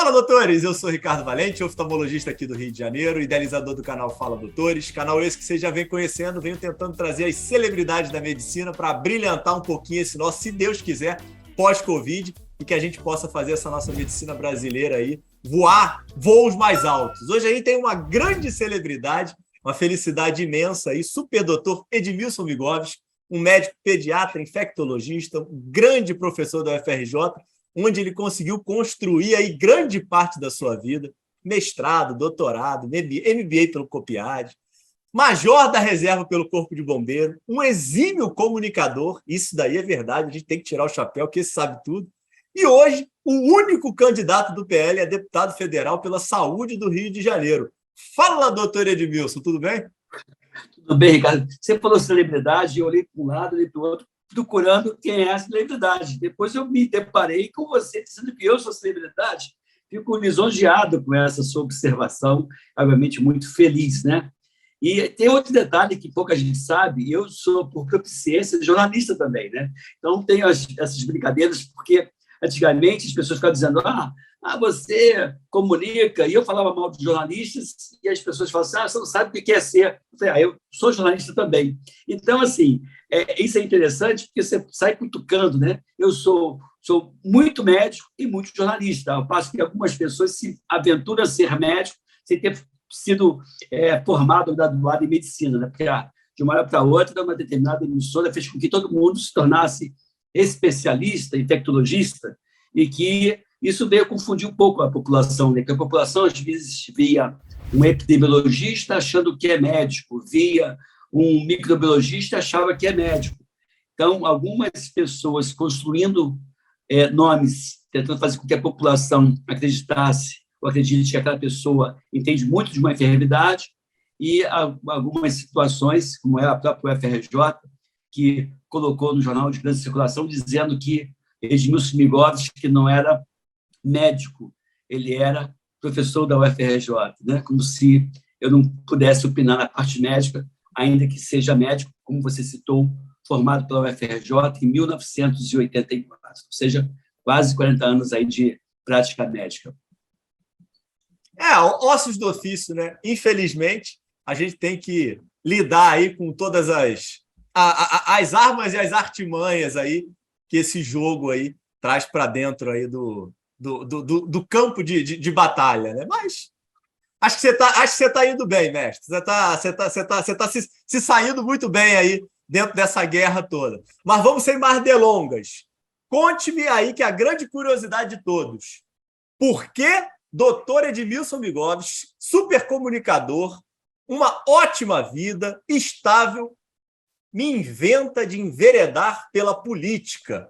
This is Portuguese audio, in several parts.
Fala, doutores! Eu sou Ricardo Valente, oftalmologista aqui do Rio de Janeiro, idealizador do canal Fala Doutores, canal esse que você já vem conhecendo, venho tentando trazer as celebridades da medicina para brilhantar um pouquinho esse nosso, se Deus quiser, pós-Covid, e que a gente possa fazer essa nossa medicina brasileira aí voar voos mais altos. Hoje a gente tem uma grande celebridade, uma felicidade imensa aí, super doutor Edmilson Migovski, um médico pediatra, infectologista, um grande professor da UFRJ, onde ele conseguiu construir aí grande parte da sua vida, mestrado, doutorado, MBA pelo COPIAD, major da reserva pelo Corpo de Bombeiro, um exímio comunicador, isso daí é verdade, a gente tem que tirar o chapéu, que esse sabe tudo, e hoje o único candidato do PL a deputado federal pela saúde do Rio de Janeiro. Fala, doutor Edmilson, tudo bem? Tudo bem, Ricardo. Você falou celebridade, eu olhei para um lado, olhei para o outro, procurando quem é a celebridade. Depois eu me deparei com você dizendo que eu sou celebridade. Fico lisonjeado com essa sua observação, obviamente muito feliz, né? E tem outro detalhe que pouca gente sabe, eu sou, por proficiência, jornalista também, né? Então, tenho essas brincadeiras, porque antigamente as pessoas ficavam dizendo você comunica, e eu falava mal de jornalistas, e as pessoas falavam assim, você não sabe o que é ser. Eu falei, eu sou jornalista também. Então, assim, isso é interessante, porque você sai cutucando, né? Eu sou muito médico e muito jornalista, ao passo que algumas pessoas se aventuram a ser médico sem ter sido formado ou graduado em medicina, né? Porque de uma hora para outra, uma determinada emissora fez com que todo mundo se tornasse especialista, infectologista, e que isso veio confundir um pouco a população, né? Porque a população, às vezes, via um epidemiologista achando que é médico, via um microbiologista achava que é médico. Então, algumas pessoas construindo nomes, tentando fazer com que a população acreditasse ou acredite que aquela pessoa entende muito de uma enfermidade, e algumas situações, como é a própria UFRJ, que colocou no jornal de grande circulação, dizendo que Edmilson Migovski, que não era médico, ele era professor da UFRJ, né? Como se eu não pudesse opinar na parte médica, ainda que seja médico, como você citou, formado pela UFRJ em 1984, ou seja, quase 40 anos aí de prática médica. Ossos do ofício, né? Infelizmente, a gente tem que lidar aí com todas as armas e as artimanhas aí que esse jogo aí traz para dentro aí do campo de batalha, né? Mas acho que você está indo bem, mestre. Você tá se saindo muito bem aí dentro dessa guerra toda. Mas vamos sem mais delongas. Conte-me aí que a grande curiosidade de todos. Por que doutor Edmilson Migovski, super comunicador, uma ótima vida, estável, me inventa de enveredar pela política?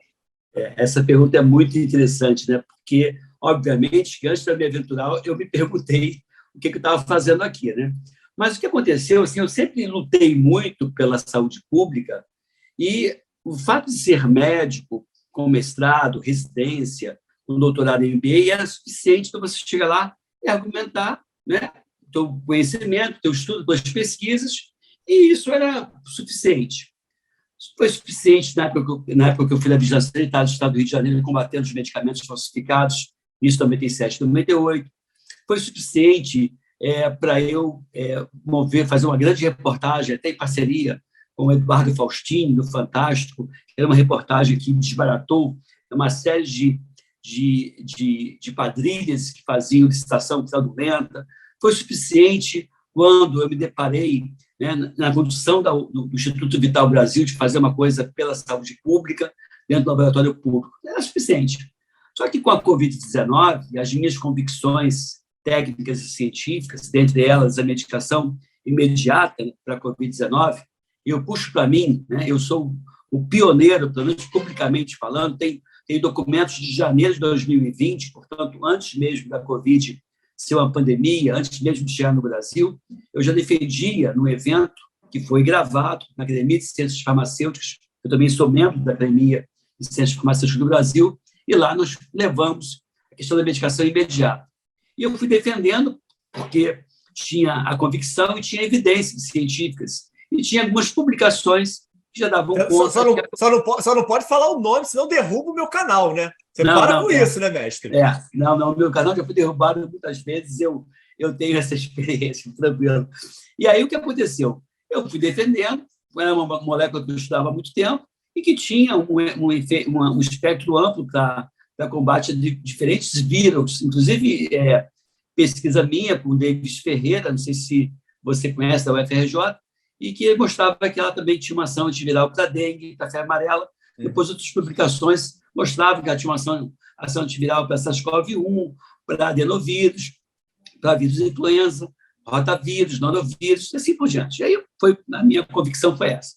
Essa pergunta é muito interessante, né? Porque, obviamente, antes de me aventurar, eu me perguntei o que eu estava fazendo aqui, né? Mas o que aconteceu, assim, eu sempre lutei muito pela saúde pública, e o fato de ser médico, com mestrado, residência, com doutorado em MBA, era suficiente para você chegar lá e argumentar, né? Teu conhecimento, teu estudo, tuas pesquisas, e isso era suficiente. Isso foi suficiente na época que eu fui da Vigilância Sanitária do Estado do Rio de Janeiro, combatendo os medicamentos falsificados, isso em 97, 98. Foi suficiente para eu fazer uma grande reportagem, até em parceria com o Eduardo Faustini, do Fantástico, que era uma reportagem que desbaratou uma série de quadrilhas que faziam licitação fraudulenta. Foi suficiente quando eu me deparei, né, na condução do Instituto Vital Brasil de fazer uma coisa pela saúde pública dentro do laboratório público. Era suficiente. Só que com a Covid-19, as minhas convicções técnicas e científicas, dentre elas a medicação imediata para a Covid-19, eu puxo para mim, né, eu sou o pioneiro, pelo menos publicamente falando, tem documentos de janeiro de 2020, portanto, antes mesmo da Covid ser uma pandemia, antes mesmo de chegar no Brasil, eu já defendia no evento que foi gravado na Academia de Ciências Farmacêuticas, eu também sou membro da Academia de Ciências Farmacêuticas do Brasil, e lá nós levamos a questão da medicação imediata. E eu fui defendendo porque tinha a convicção e tinha evidências científicas, e tinha algumas publicações que já davam Só, conta. só não pode falar o nome, senão derruba o meu canal, né? Você Não, para não, com isso, né, mestre? não, meu canal já foi derrubado muitas vezes, eu tenho essa experiência, tranquilo. E aí o que aconteceu? Eu fui defendendo, era uma molécula que eu estudava há muito tempo e que tinha um espectro amplo para combate a diferentes vírus, inclusive pesquisa minha com o Davis Ferreira, não sei se você conhece, da UFRJ, e que mostrava que ela também tinha uma ação antiviral para dengue, para febre amarela. Depois, outras publicações mostravam que ela tinha uma ação antiviral para SARS-CoV-1, para adenovírus, para vírus de influenza, rotavírus, norovírus, e assim por diante. E aí, a minha convicção foi essa.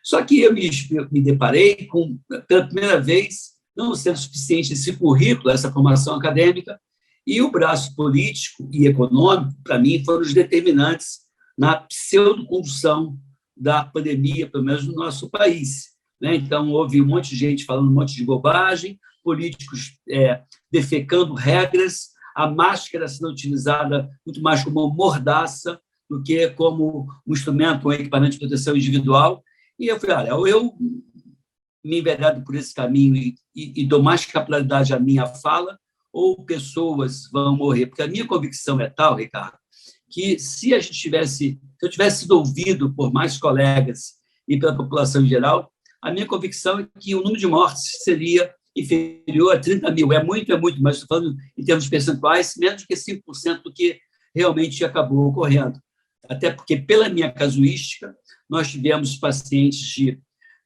Só que eu me deparei com, pela primeira vez, não sendo suficiente esse currículo, essa formação acadêmica, e o braço político e econômico, para mim, foram os determinantes na pseudocondução da pandemia, pelo menos no nosso país. Né? Então, houve um monte de gente falando um monte de bobagem, políticos defecando regras, a máscara sendo utilizada muito mais como mordaça do que como um instrumento, um equipamento de proteção individual. E eu falei, olha, eu me enveredo por esse caminho e dou mais capilaridade à minha fala, ou pessoas vão morrer. Porque a minha convicção é tal, Ricardo, que se eu tivesse sido ouvido por mais colegas e pela população em geral, a minha convicção é que o número de mortes seria inferior a 30 mil. É muito, mas estou falando em termos percentuais, menos do que 5% do que realmente acabou ocorrendo. Até porque, pela minha casuística, nós tivemos pacientes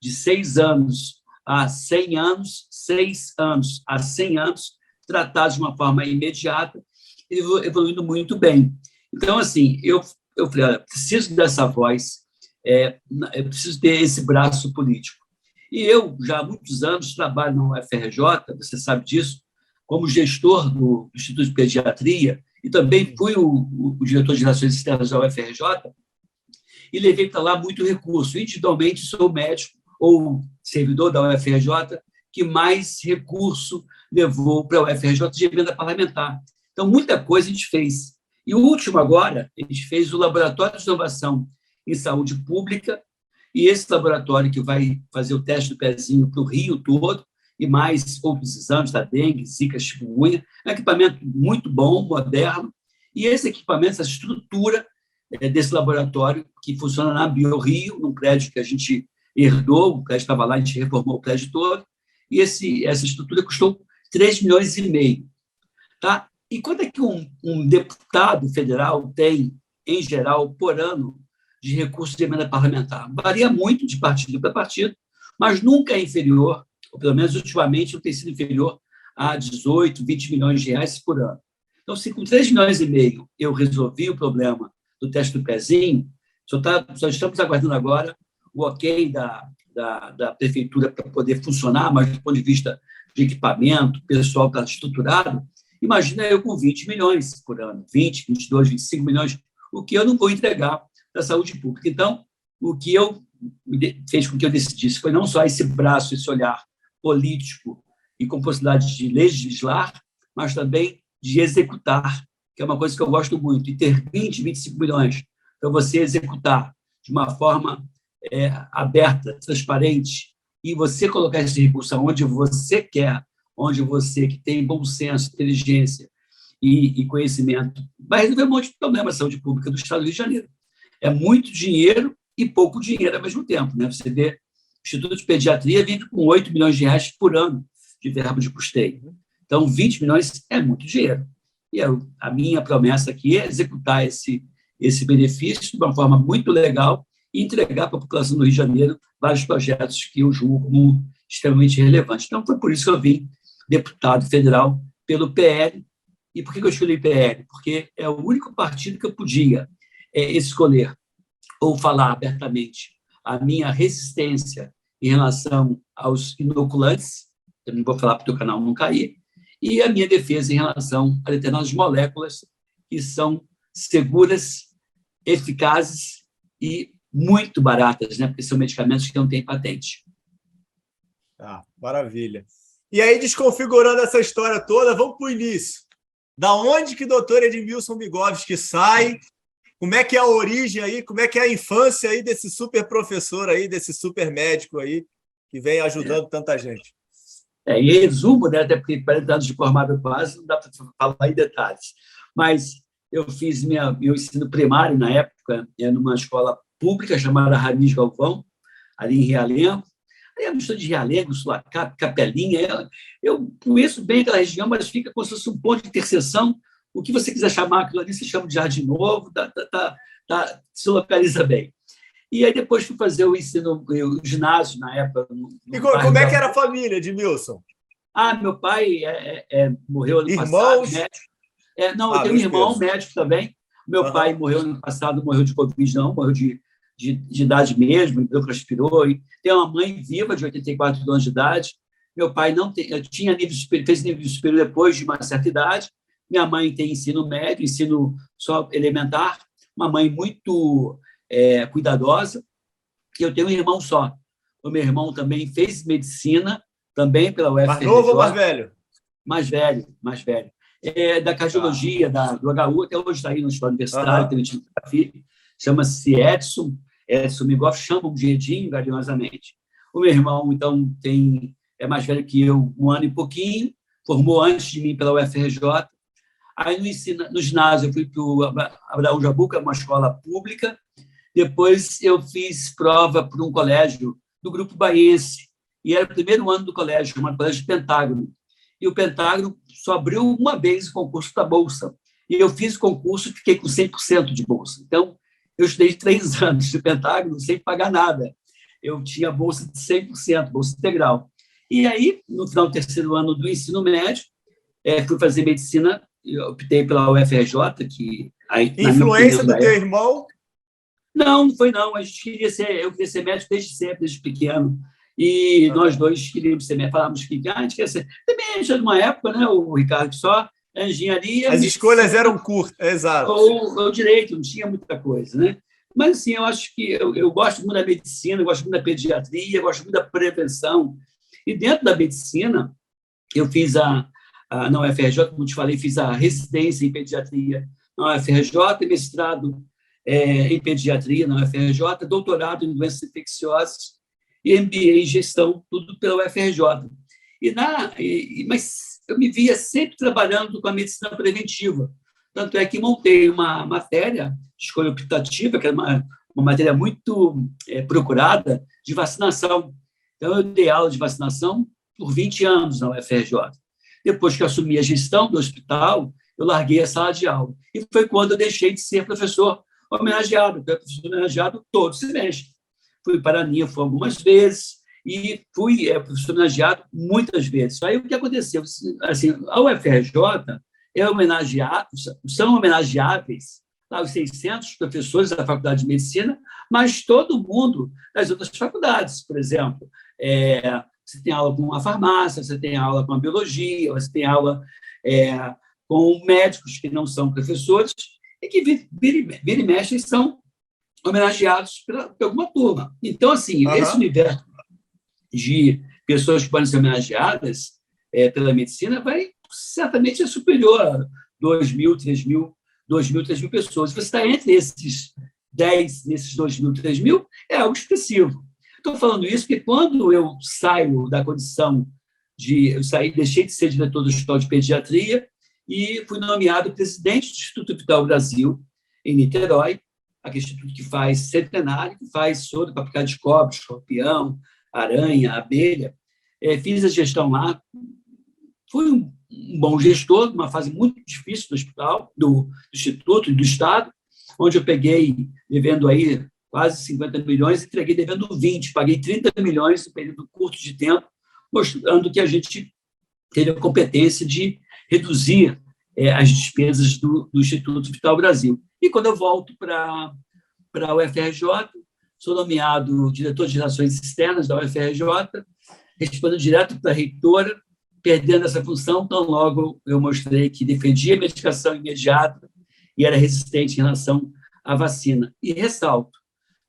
de 6 anos a 100 anos, 6 anos a 100 anos, tratados de uma forma imediata, evoluindo muito bem. Então, assim, eu falei, olha, preciso dessa voz, eu preciso ter esse braço político. E eu, já há muitos anos, trabalho na UFRJ, você sabe disso, como gestor do Instituto de Pediatria, e também fui o diretor de Relações Externas da UFRJ, e levei para lá muito recurso. Individualmente, sou médico ou servidor da UFRJ que mais recurso levou para a UFRJ de emenda parlamentar. Então, muita coisa a gente fez. E o último agora, a gente fez o Laboratório de Inovação em Saúde Pública, e esse laboratório que vai fazer o teste do pezinho para o Rio todo, e mais outros exames da dengue, zika, chikungunya, é um equipamento muito bom, moderno, e esse equipamento, essa estrutura desse laboratório, que funciona na BioRio, num prédio que a gente herdou, o prédio estava lá, a gente reformou o prédio todo, e essa estrutura custou 3,5 milhões. Tá? E quanto é que um deputado federal tem, em geral, por ano, de recursos de emenda parlamentar? Varia muito de partido para partido, mas nunca é inferior, ou pelo menos ultimamente não tem sido inferior a 18, 20 milhões de reais por ano. Então, se com 3,5 milhões eu resolvi o problema do teste do pezinho, só estamos aguardando agora o ok da prefeitura para poder funcionar, mas do ponto de vista de equipamento, pessoal está estruturado. Imagina eu com 20 milhões por ano, 20, 22, 25 milhões, o que eu não vou entregar para a saúde pública. Então, o que fez com que eu decidisse foi não só esse braço, esse olhar político e com possibilidade de legislar, mas também de executar, que é uma coisa que eu gosto muito, e ter 20, 25 milhões para você executar de uma forma aberta, transparente, e você colocar esse recurso onde você quer, onde você que tem bom senso, inteligência e conhecimento, vai resolver um monte de problemas de saúde pública do Estado do Rio de Janeiro. É muito dinheiro e pouco dinheiro ao mesmo tempo. Né? Você vê, o Instituto de Pediatria vive com 8 milhões de reais por ano de verba de custeio. Então, 20 milhões é muito dinheiro. E a minha promessa aqui é executar esse benefício de uma forma muito legal e entregar para a população do Rio de Janeiro vários projetos que eu julgo como extremamente relevantes. Então, foi por isso que eu vim deputado federal pelo PL. E por que eu escolhi PL? Porque é o único partido que eu podia escolher ou falar abertamente a minha resistência em relação aos inoculantes, eu não vou falar para o teu canal não cair, e a minha defesa em relação a determinadas moléculas que são seguras, eficazes e muito baratas, né? Porque são medicamentos que não têm patente. Ah, maravilha. E aí, desconfigurando essa história toda, vamos para o início. Da onde que o doutor Edmilson Migovski sai Como é que é a origem aí, como é que é a infância aí desse super professor aí, desse super médico aí, que vem ajudando tanta gente? Em resumo, né, até porque 40 anos de formado quase, não dá para falar em detalhes. Mas eu fiz meu ensino primário, na época, numa escola pública chamada Ramis Galvão, ali em Realengo. Aí é uma mistura de Realengo, Sulacap, Capelinha. Eu conheço bem aquela região, mas fica como se fosse um ponto de interseção. O que você quiser chamar aquilo ali, se chama de Jardim Novo, se localiza bem. E aí depois fui fazer o ginásio, na época. E como é que era a família de Milson? Meu pai morreu ano passado, Irmãos? médico. Não, eu tenho um irmão médico também. Meu pai morreu ano passado, morreu de Covid, não, morreu de idade mesmo, respirou. E tem uma mãe viva, de 84 anos de idade. Meu pai não fez nível superior depois de uma certa idade. Minha mãe tem ensino médio, ensino só elementar. Uma mãe muito cuidadosa. E eu tenho um irmão só. O meu irmão também fez medicina, também pela UFRJ. Mais novo ou mais velho? Mais velho. Da cardiologia, do HU, até hoje está aí no Hospital Universitário, tem um filho, chama-se Edson Migoff, chamam de Edinho, carinhosamente. O meu irmão, então, é mais velho que eu, um ano e pouquinho, formou antes de mim pela UFRJ. Aí, no ginásio, eu fui para o Abraão Jabuca, uma escola pública. Depois, eu fiz prova para um colégio do Grupo Baiense, e era o primeiro ano do colégio, chamado Colégio Pentágono. E o Pentágono só abriu uma vez o concurso da Bolsa. E eu fiz o concurso e fiquei com 100% de bolsa. Então, eu estudei 3 anos de Pentágono sem pagar nada. Eu tinha bolsa de 100%, bolsa integral. E aí, no final do 3º ano do ensino médio, fui fazer medicina, eu optei pela UFRJ, que... Influência do teu irmão? Não foi não. Eu queria ser médico desde sempre, desde pequeno. E nós dois queríamos ser médicos. Falávamos que a gente quer ser... Também já numa época, né, o Ricardo, só engenharia... As escolhas eram curtas, exato. Ou direito, não tinha muita coisa, né? Mas, assim, eu acho que eu gosto muito da medicina, eu gosto muito da pediatria, eu gosto muito da prevenção. E dentro da medicina, eu fiz na UFRJ, como te falei, fiz a residência em pediatria na UFRJ, mestrado em pediatria na UFRJ, doutorado em doenças infecciosas e MBA em gestão, tudo pela UFRJ. Mas eu me via sempre trabalhando com a medicina preventiva. Tanto é que montei uma matéria de escolha optativa, que era uma matéria muito procurada, de vacinação. Então, eu dei aula de vacinação por 20 anos na UFRJ. Depois que eu assumi a gestão do hospital, eu larguei a sala de aula. E foi quando eu deixei de ser professor homenageado. Eu era professor homenageado todo semestre. Fui para a Ninfa algumas vezes e fui professor homenageado muitas vezes. Aí o que aconteceu? Assim, a UFRJ são homenageáveis lá, os 600 professores da Faculdade de Medicina, mas todo mundo das outras faculdades. Por exemplo, você tem aula com a farmácia, você tem aula com a biologia, você tem aula com médicos que não são professores e que vira e mexe são homenageados por alguma turma. Então, assim, esse universo de pessoas que podem ser homenageadas pela medicina vai certamente ser superior a 2.000, 3.000 pessoas. Você está entre esses 10, nesses 2.000, 3.000, é algo expressivo. Estou falando isso porque quando eu saio da condição deixei de ser diretor do Hospital de Pediatria e fui nomeado presidente do Instituto Vital Brasil, em Niterói, aquele instituto que faz centenário, que faz soro para picar de cobra, escorpião, aranha, abelha. Fiz a gestão lá, fui um bom gestor, numa fase muito difícil do hospital, do Instituto e do Estado, onde eu peguei devendo aí quase 50 milhões, entreguei devendo 20, paguei 30 milhões em um período curto de tempo, mostrando que a gente teve a competência de reduzir as despesas do Instituto Vital Brasil. E quando eu volto para a UFRJ, sou nomeado diretor de Relações Externas da UFRJ, respondendo direto para a reitora, perdendo essa função, tão logo eu mostrei que defendia a medicação imediata e era resistente em relação à vacina. E ressalto,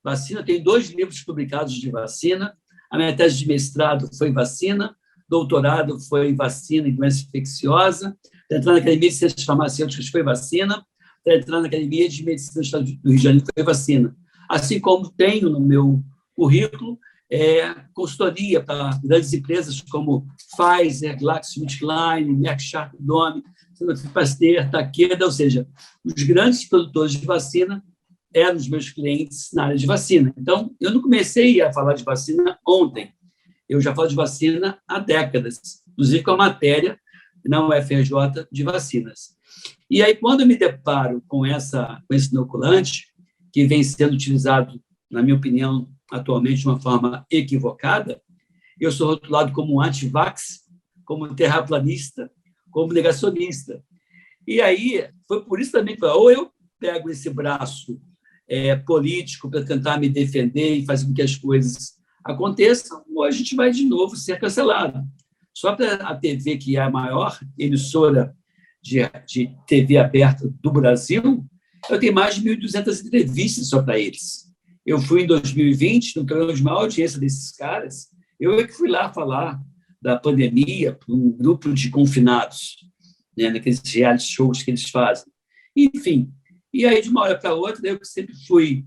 vacina, tem 2 livros publicados de vacina, a minha tese de mestrado foi em vacina, doutorado foi em vacina e doença infecciosa, entrando na Academia de Ciências Farmacêuticas foi vacina, para entrar na Academia de Medicina do Estado do Rio de Janeiro foi vacina. Assim como tenho no meu currículo consultoria para grandes empresas como Pfizer, GlaxoSmithKline, Merck Sharp Dohme, Sanofi Pasteur, Takeda, ou seja, os grandes produtores de vacina eram os meus clientes na área de vacina. Então, eu não comecei a falar de vacina ontem, eu já falo de vacina há décadas, inclusive com a matéria na UFRJ de vacinas. E aí, quando eu me deparo com esse inoculante, que vem sendo utilizado, na minha opinião, atualmente de uma forma equivocada, eu sou rotulado como anti-vax, como terraplanista, como negacionista. E aí, foi por isso também que ou eu pego esse braço político para tentar me defender e fazer com que as coisas aconteçam, ou a gente vai de novo ser cancelado. Só para a TV, que é a maior emissora de TV aberta do Brasil, eu tenho mais de 1.200 entrevistas só para eles. Eu fui em 2020, no programa de maior audiência desses caras, eu que fui lá falar da pandemia para um grupo de confinados, né, naqueles reality shows que eles fazem. Enfim, e aí, de uma hora para outra, eu que sempre fui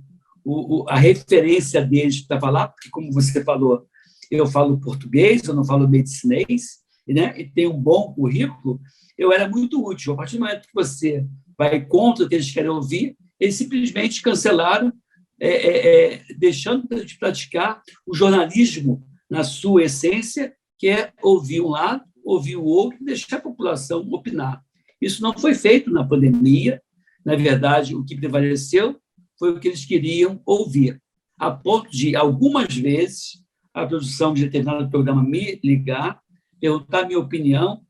a referência deles para falar, porque, como você falou, eu falo português, eu não falo medicinês, né, e tenho um bom currículo, eu era muito útil. A partir do momento que você vai contra o que eles querem ouvir, eles simplesmente cancelaram, deixando de praticar o jornalismo na sua essência, que é ouvir um lado, ouvir o outro e deixar a população opinar. Isso não foi feito na pandemia. Na verdade, o que prevaleceu foi o que eles queriam ouvir, a ponto de, algumas vezes, a produção de determinado programa me ligar, perguntar a minha opinião,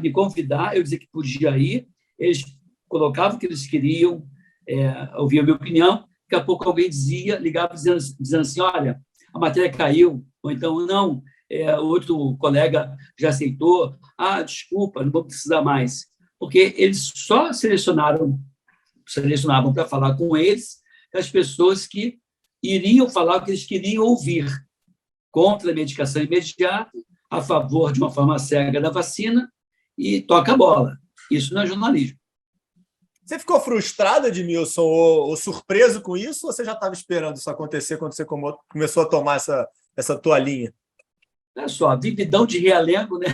me convidar, eu dizer que podia ir, eles colocavam o que eles queriam, ouvir a minha opinião, daqui a pouco alguém ligava dizendo assim, olha, a matéria caiu, ou então, não, outro colega já aceitou, desculpa, não vou precisar mais, porque eles só selecionavam para falar com eles as pessoas que iriam falar o que eles queriam ouvir, contra a medicação imediata, a favor de uma forma cega da vacina, e toca a bola. Isso não é jornalismo. Você ficou frustrado, Edmilson, ou surpreso com isso, ou você já estava esperando isso acontecer quando você começou a tomar essa tua linha? Olha só, vividão de realengo, né?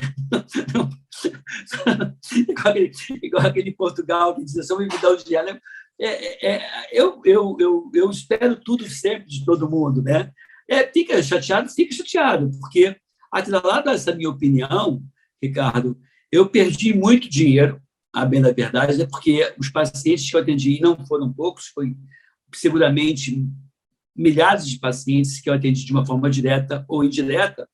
igual aquele Portugal que diz assim, vividão de realengo. Eu espero tudo sempre de todo mundo, né? Fica chateado, porque, atrelado a essa minha opinião, Ricardo, eu perdi muito dinheiro, a bem da verdade, é porque os pacientes que eu atendi, não foram poucos, foi seguramente milhares de pacientes que eu atendi de uma forma direta ou indireta,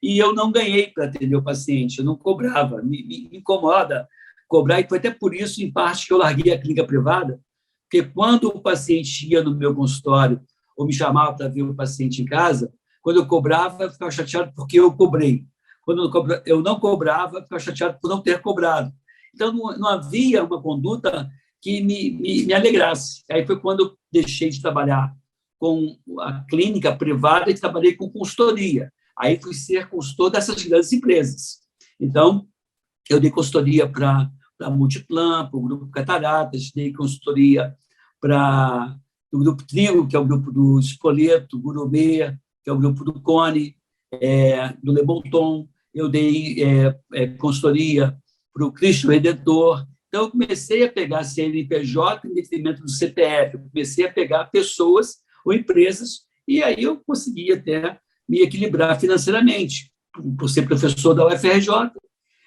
e eu não ganhei para atender o paciente, eu não cobrava, me incomoda cobrar, e foi até por isso, em parte, que eu larguei a clínica privada, porque quando o paciente ia no meu consultório ou me chamava para ver o paciente em casa, quando eu cobrava, eu ficava chateado porque eu cobrei. Quando eu não cobrava, eu ficava chateado por não ter cobrado. Então, não havia uma conduta que me alegrasse. Aí foi quando eu deixei de trabalhar com a clínica privada e trabalhei com consultoria. Aí fui ser consultor dessas grandes empresas. Então, eu dei consultoria para a Multiplan, para o Grupo Cataratas, dei consultoria para o Grupo Trigo, que é o grupo do Spoleto, Gourmet, que é o grupo do Cone, do Le Bon Ton. Eu dei consultoria para o Cristo Redentor. Então, eu comecei a pegar CNPJ em detrimento do CPF, eu comecei a pegar pessoas ou empresas, e aí eu consegui até me equilibrar financeiramente. Por ser professor da UFRJ,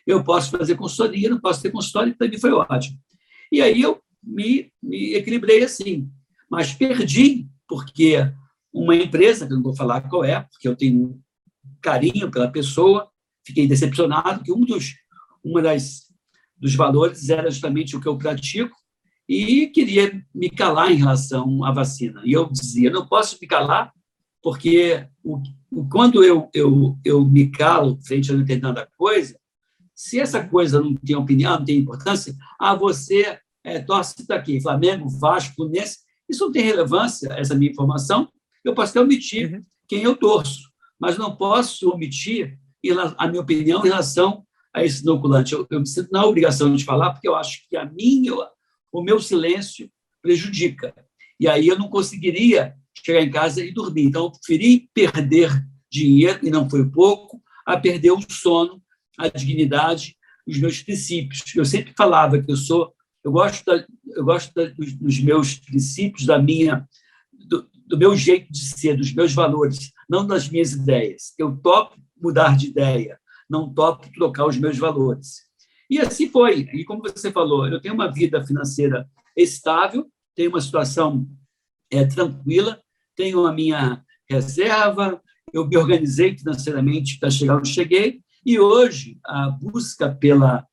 eu posso fazer consultoria, não posso ter consultório, para mim foi ótimo. E aí eu me equilibrei assim, mas perdi, porque uma empresa, que eu não vou falar qual é, porque eu tenho carinho pela pessoa, fiquei decepcionado, que um dos valores era justamente o que eu pratico, e queria me calar em relação à vacina. E eu dizia, não posso me calar, porque quando eu me calo frente a determinada coisa, se essa coisa não tem opinião, não tem importância, você torce daqui, Flamengo, Vasco, Fluminense, isso não tem relevância, essa minha informação, eu posso até omitir quem eu torço, mas não posso omitir a minha opinião em relação a esse inoculante. Eu me sinto na obrigação de falar, porque eu acho que a minha o meu silêncio prejudica. E aí eu não conseguiria chegar em casa e dormir. Então, eu preferi perder dinheiro, e não foi pouco, a perder o sono, a dignidade, os meus princípios. Eu sempre falava que eu gosto dos meus princípios, do meu jeito de ser, dos meus valores, não das minhas ideias. Eu topo mudar de ideia, não topo trocar os meus valores. E assim foi. E como você falou, eu tenho uma vida financeira estável, tenho uma situação tranquila, tenho a minha reserva, eu me organizei financeiramente para chegar onde cheguei, e hoje a busca pela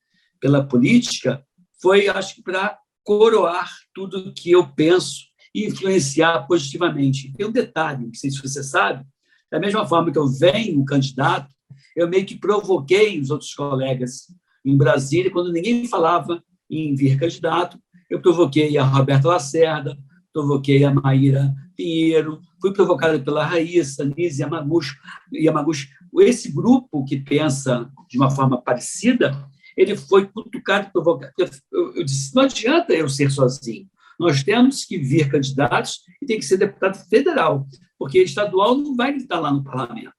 política foi, acho que, para coroar tudo que eu penso e influenciar positivamente. Tem um detalhe, não sei se você sabe, da mesma forma que eu venho candidato, eu meio que provoquei os outros colegas em Brasília, quando ninguém falava em vir candidato, eu provoquei a Roberta Lacerda, provoquei a Maíra Pinheiro, fui provocado pela Raíssa, Nise Yamaguchi. Esse grupo que pensa de uma forma parecida, ele foi cutucado e provocado. Eu disse, não adianta eu ser sozinho. Nós temos que vir candidatos e tem que ser deputado federal, porque estadual não vai estar lá no parlamento.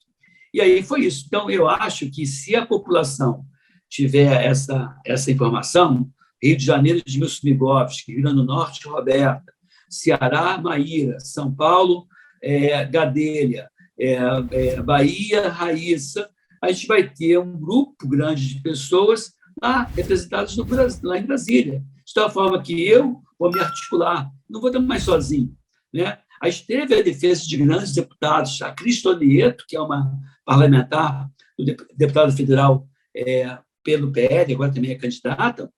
E aí foi isso. Então, eu acho que se a população tiver essa informação, Rio de Janeiro, Edmilson Migovski, Rio Grande do Norte, Roberta, Ceará, Maíra, São Paulo, Gadelha, Bahia, Raíssa, a gente vai ter um grupo grande de pessoas lá representadas lá em Brasília. De tal forma que eu vou me articular, não vou estar mais sozinho. Né? A gente teve a defesa de grandes deputados, a Cris Tonieto, que é uma parlamentar, deputada federal pelo PL, agora também é candidata,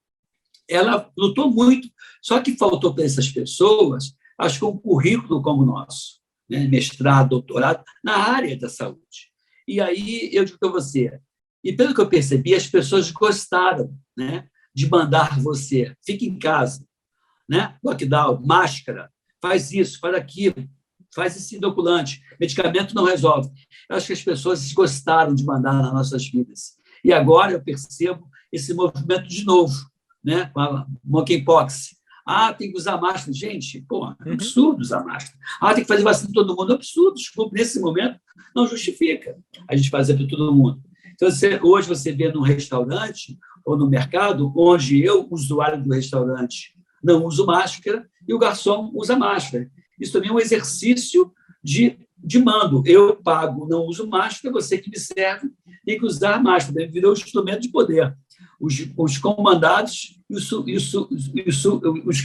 ela lutou muito, só que faltou para essas pessoas, acho que um currículo como o nosso, né? Mestrado, doutorado, na área da saúde. E aí, eu digo para você, e pelo que eu percebi, as pessoas gostaram, né, de mandar você, fica em casa, né? Lockdown, máscara, faz isso, faz aquilo, faz esse inoculante, medicamento não resolve. Eu acho que as pessoas gostaram de mandar nas nossas vidas. E agora eu percebo esse movimento de novo, né? Com a monkeypox. Tem que usar máscara. Gente, é absurdo usar máscara. Tem que fazer vacina para todo mundo. É absurdo. Desculpa, nesse momento, não justifica a gente fazer para todo mundo. Então, hoje você vê num restaurante ou no mercado, onde eu, usuário do restaurante, não uso máscara e o garçom usa máscara. Isso também é um exercício de mando. Eu pago, não uso máscara, você que me serve tem que usar máscara. Virou um instrumento de poder. Os comandados os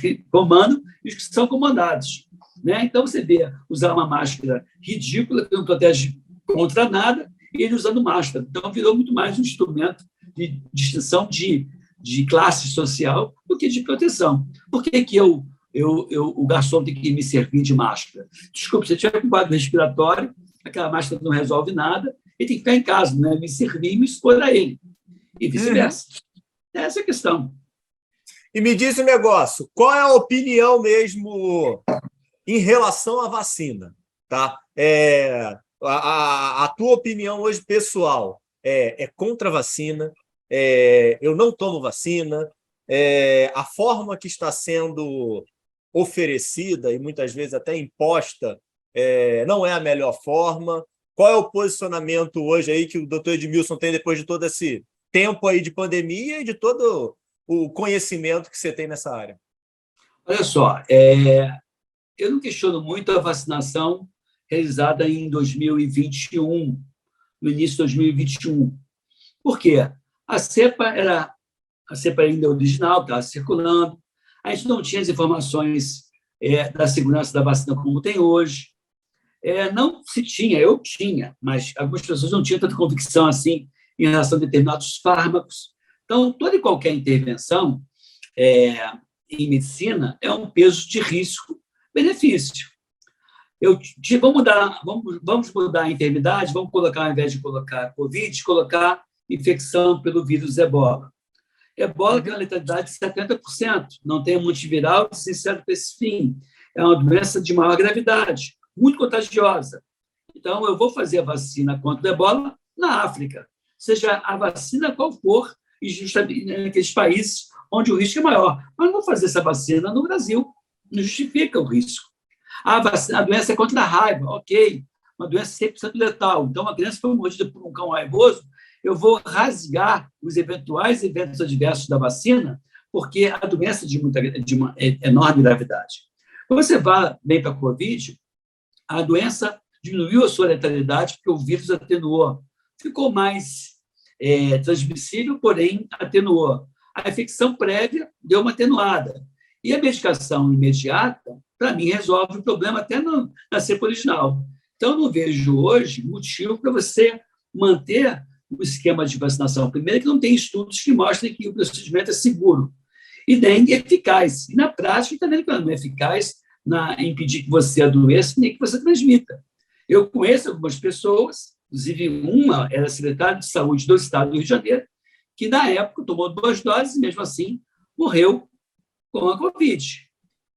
que comandam e os que são comandados. Né? Então, você vê usar uma máscara ridícula, que não protege contra nada, e ele usando máscara. Então, virou muito mais um instrumento de distinção de classe social do que de proteção. Por que o garçom tem que me servir de máscara? Desculpe, se eu tiver com quadro respiratório, aquela máscara não resolve nada, ele tem que ficar em casa, né? Me servir e me expor a ele. E vice-versa. Essa é a questão. E me diz um negócio, qual é a opinião mesmo em relação à vacina? Tá? A tua opinião hoje, pessoal, é contra a vacina? Eu não tomo vacina? A forma que está sendo oferecida e muitas vezes até imposta não é a melhor forma? Qual é o posicionamento hoje aí que o doutor Edmilson tem depois de todo esse tempo aí de pandemia e de todo o conhecimento que você tem nessa área? Olha só, eu não questiono muito a vacinação realizada em 2021, no início de 2021. Por quê? A cepa ainda original, estava circulando, a gente não tinha as informações da segurança da vacina como tem hoje. Não se tinha, eu tinha, mas algumas pessoas não tinham tanta convicção assim em relação a determinados fármacos. Então, toda e qualquer intervenção em medicina é um peso de risco-benefício. Vamos mudar a enfermidade, vamos colocar, ao invés de colocar Covid, colocar infecção pelo vírus Ebola. Ebola tem uma letalidade de 70%, não tem um antiviral licenciado para esse fim. É uma doença de maior gravidade, muito contagiosa. Então, eu vou fazer a vacina contra a Ebola na África. Seja a vacina qual for, e justamente naqueles países onde o risco é maior. Mas não fazer essa vacina no Brasil não justifica o risco. A doença é contra a raiva, ok, uma doença 100% letal. Então, uma criança foi mordida por um cão raivoso, eu vou rasgar os eventuais eventos adversos da vacina, porque a doença é de uma enorme gravidade. Quando você vai bem para a Covid, a doença diminuiu a sua letalidade porque o vírus atenuou. Ficou mais transmissível, porém atenuou. A infecção prévia deu uma atenuada. E a medicação imediata, para mim, resolve o problema até na cepa original. Então, eu não vejo hoje motivo para você manter o esquema de vacinação. Primeiro, que não tem estudos que mostrem que o procedimento é seguro e nem eficaz. E, na prática, também não é eficaz em impedir que você adoeça nem que você transmita. Eu conheço algumas pessoas, inclusive uma era secretária de saúde do estado do Rio de Janeiro, que, na época, tomou 2 doses e, mesmo assim, morreu com a Covid.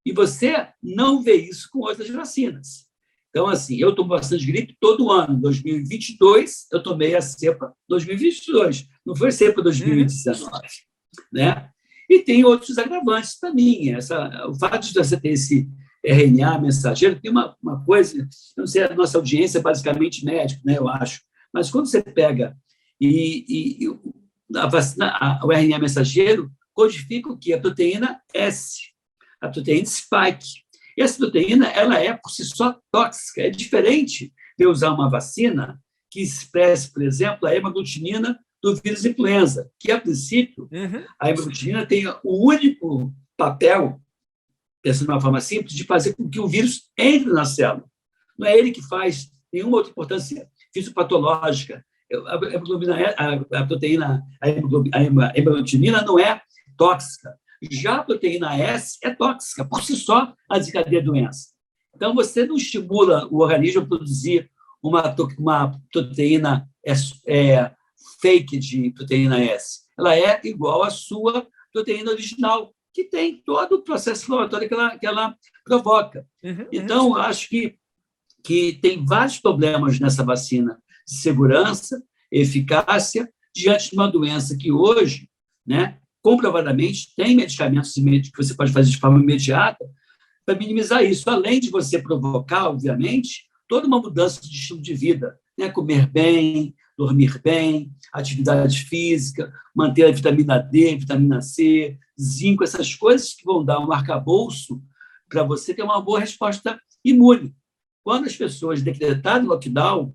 E você não vê isso com outras vacinas. Então, assim, eu tomo bastante gripe todo ano. Em 2022, eu tomei a cepa 2022. Não foi a cepa 2019. Né? E tem outros agravantes também. O fato de você ter esse RNA mensageiro, tem uma coisa, eu não sei, a nossa audiência é basicamente médico, né, eu acho, mas quando você pega a vacina, o RNA mensageiro codifica o quê? A proteína S, a proteína spike. E essa proteína, ela é, por si só, tóxica. É diferente de usar uma vacina que expresse, por exemplo, a hemaglutinina do vírus influenza, que, a princípio, a hemaglutinina tem o único papel, pensando de uma forma simples, de fazer com que o vírus entre na célula. Não é ele que faz nenhuma outra importância fisiopatológica. A proteína, a hemaglutinina não é tóxica. Já a proteína S é tóxica, por si só, a desencadeia a doença. Então, você não estimula o organismo a produzir uma proteína fake de proteína S. Ela é igual à sua proteína original, que tem todo o processo inflamatório que ela provoca. Então, acho que tem vários problemas nessa vacina de segurança, eficácia, diante de uma doença que hoje, né, comprovadamente, tem medicamentos que você pode fazer de forma imediata para minimizar isso, além de você provocar, obviamente, toda uma mudança de estilo de vida, né? Comer bem, dormir bem, atividade física, manter a vitamina D, vitamina C, zinco, essas coisas que vão dar um arcabouço para você ter uma boa resposta imune. Quando as pessoas decretaram o lockdown,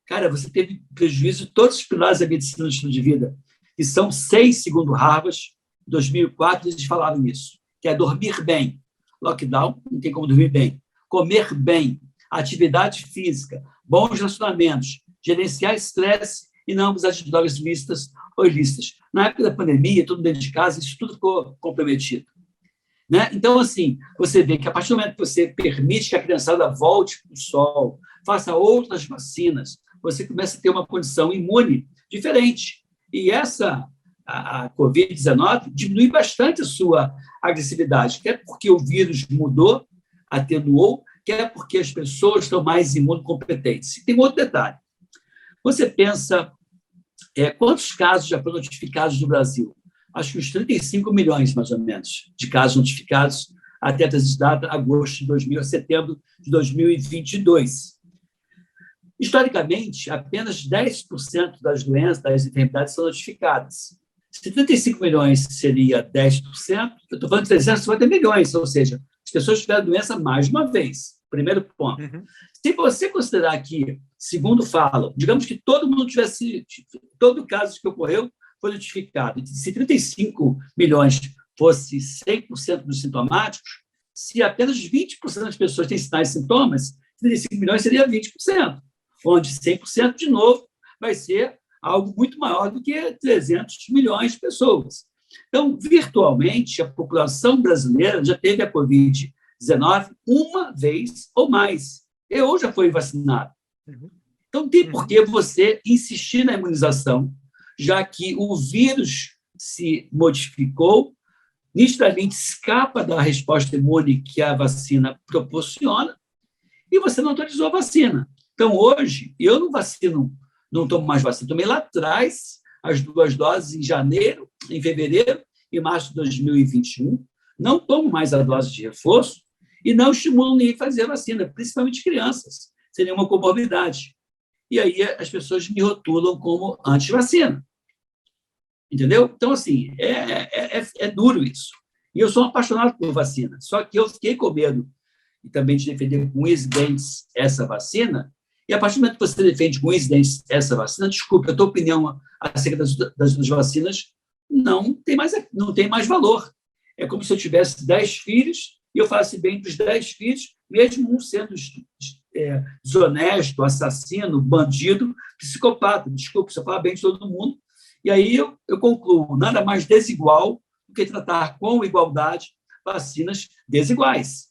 cara, você teve prejuízo de todos os pilares da medicina do estilo de vida, que são 6, segundo Harvard, em 2004, eles falavam isso, que é dormir bem. Lockdown, não tem como dormir bem. Comer bem, atividade física, bons relacionamentos, gerenciar estresse e não abusar de drogas ilícitas ou ilícitas. Na época da pandemia, todo mundo dentro de casa, isso tudo ficou comprometido. Né? Então, assim, você vê que a partir do momento que você permite que a criançada volte para o sol, faça outras vacinas, você começa a ter uma condição imune diferente. E a Covid-19 diminui bastante a sua agressividade, quer porque o vírus mudou, atenuou, quer porque as pessoas estão mais imunocompetentes. E tem um outro detalhe. Você pensa, quantos casos já foram notificados no Brasil? Acho que uns 35 milhões, mais ou menos, de casos notificados até essa data, agosto de 2000 a setembro de 2022. Historicamente, apenas 10% das doenças, das enfermidades são notificadas. Se 35 milhões seria 10%, eu estou falando de 350 milhões, ou seja, as pessoas tiveram doença mais de uma vez. Primeiro ponto. Se você considerar que, segundo falam, digamos que todo mundo tivesse, todo caso que ocorreu foi notificado, se 35 milhões fosse 100% dos sintomáticos, se apenas 20% das pessoas têm sinais e sintomas, 35 milhões seria 20%. Onde 100%, de novo, vai ser algo muito maior do que 300 milhões de pessoas. Então, virtualmente, a população brasileira já teve a Covid-19 uma vez ou mais. Eu já fui vacinado. Então, não tem por que você insistir na imunização, já que o vírus se modificou, nitidamente escapa da resposta imune que a vacina proporciona, e você não autorizou a vacina. Então, hoje, eu não vacino, não tomo mais vacina. Tomei lá atrás, as 2 doses em fevereiro e março de 2021, não tomam mais a dose de reforço e não estimulam ninguém a fazer a vacina, principalmente crianças, sem nenhuma comorbidade. E aí as pessoas me rotulam como anti-vacina. Entendeu? Então, assim, é duro isso. E eu sou apaixonado por vacina, só que eu fiquei com medo e também de defender com unhas e dentes essa vacina, e a partir do momento que você defende com unhas e dentes essa vacina, desculpe, a tua opinião acerca das vacinas não tem mais valor. É como se eu tivesse 10 filhos e eu falasse bem dos 10 filhos, mesmo um sendo desonesto, assassino, bandido, psicopata. Desculpe, se eu falar bem de todo mundo. E aí eu concluo, nada mais desigual do que tratar com igualdade vacinas desiguais.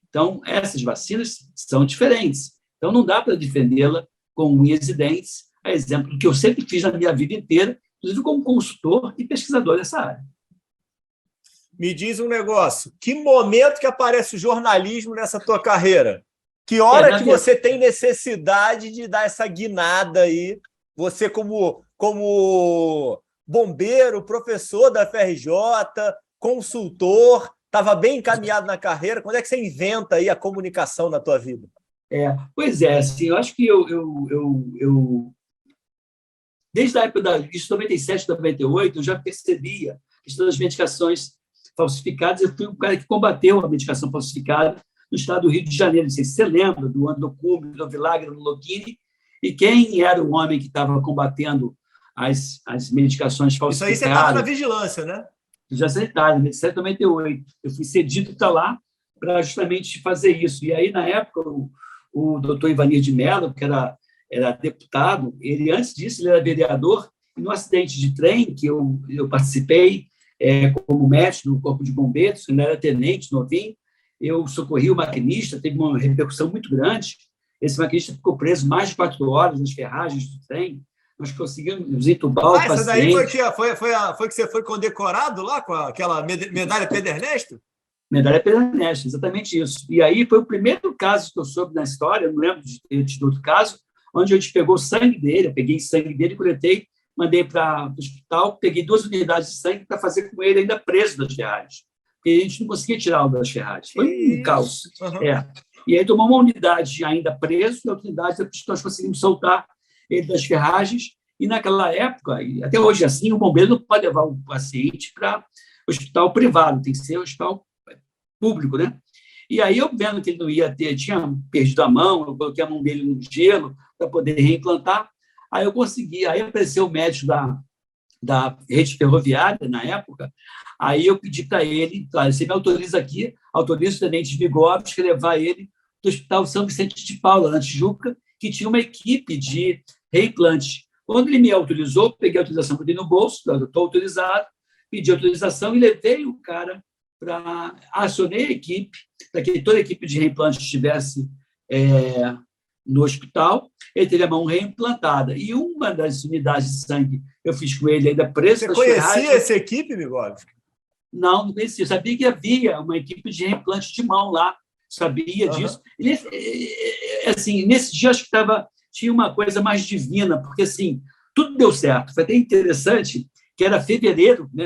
Então, essas vacinas são diferentes. Então, não dá para defendê-la com unhas e dentes, a exemplo do que eu sempre fiz na minha vida inteira, inclusive como consultor e pesquisador dessa área. Me diz um negócio, que momento que aparece o jornalismo nessa tua carreira? Que hora que você tem necessidade de dar essa guinada aí? Você como bombeiro, professor da FRJ, consultor, estava bem encaminhado na carreira. Quando é que você inventa aí a comunicação na tua vida? Pois é, assim, eu acho que eu desde a época de 97, 98, eu já percebia que das medicações falsificadas. Eu fui um cara que combateu a medicação falsificada no estado do Rio de Janeiro. Não sei se você lembra do Androcume, do Vilagra, do Loquini, e quem era o homem que estava combatendo as medicações falsificadas. Isso aí você estava na vigilância, né? Já sanitária, em 98. Eu fui cedido para lá para justamente fazer isso. E aí, na época, o doutor Ivanir de Mello, que era deputado, ele, antes disso, ele era vereador, e no acidente de trem que eu participei como médico no Corpo de Bombeiros, eu era tenente, novinho, eu socorri o maquinista, teve uma repercussão muito grande. Esse maquinista ficou preso mais de 4 horas nas ferragens do trem. Nós conseguimos entubar o paciente. Essa daí foi que você foi condecorado lá com aquela medalha Pedro Ernesto? Medalha Pedro Ernesto, exatamente isso. E aí foi o primeiro caso que eu soube na história, não lembro de ter tido outro caso, onde a gente pegou o sangue dele, eu peguei sangue dele, coletei, mandei para o hospital, peguei 2 unidades de sangue para fazer com ele ainda preso das ferragens. Porque a gente não conseguia tirá-lo das ferragens. Foi um caos. Uhum. E aí tomou uma unidade ainda preso, e outra unidade nós conseguimos soltar ele das ferragens. E naquela época, e até hoje assim, o bombeiro não pode levar o paciente para hospital privado, tem que ser hospital público, né? E aí eu vendo que ele não ia ter, tinha perdido a mão, eu coloquei a mão dele no gelo para poder reimplantar. Aí eu consegui, aí apareceu o médico da rede ferroviária na época. Aí eu pedi para ele, claro, você me autoriza aqui, autoriza o tenente Vigovski levar ele do Hospital São Vicente de Paula, na Tijuca, que tinha uma equipe de reimplante. Quando ele me autorizou, peguei a autorização para ele no bolso, estou autorizado, pedi autorização e levei o cara para... Acionei a equipe, para que toda a equipe de reimplante estivesse no hospital. Ele teve a mão reimplantada. E uma das unidades de sangue eu fiz com ele ainda preso. Você conhecia essa equipe, Vigovski? Não conhecia. Eu sabia que havia uma equipe de reimplante de mão lá. Sabia disso. E, assim, nesse dia, acho que tinha uma coisa mais divina, porque assim, tudo deu certo. Foi até interessante que era fevereiro, né?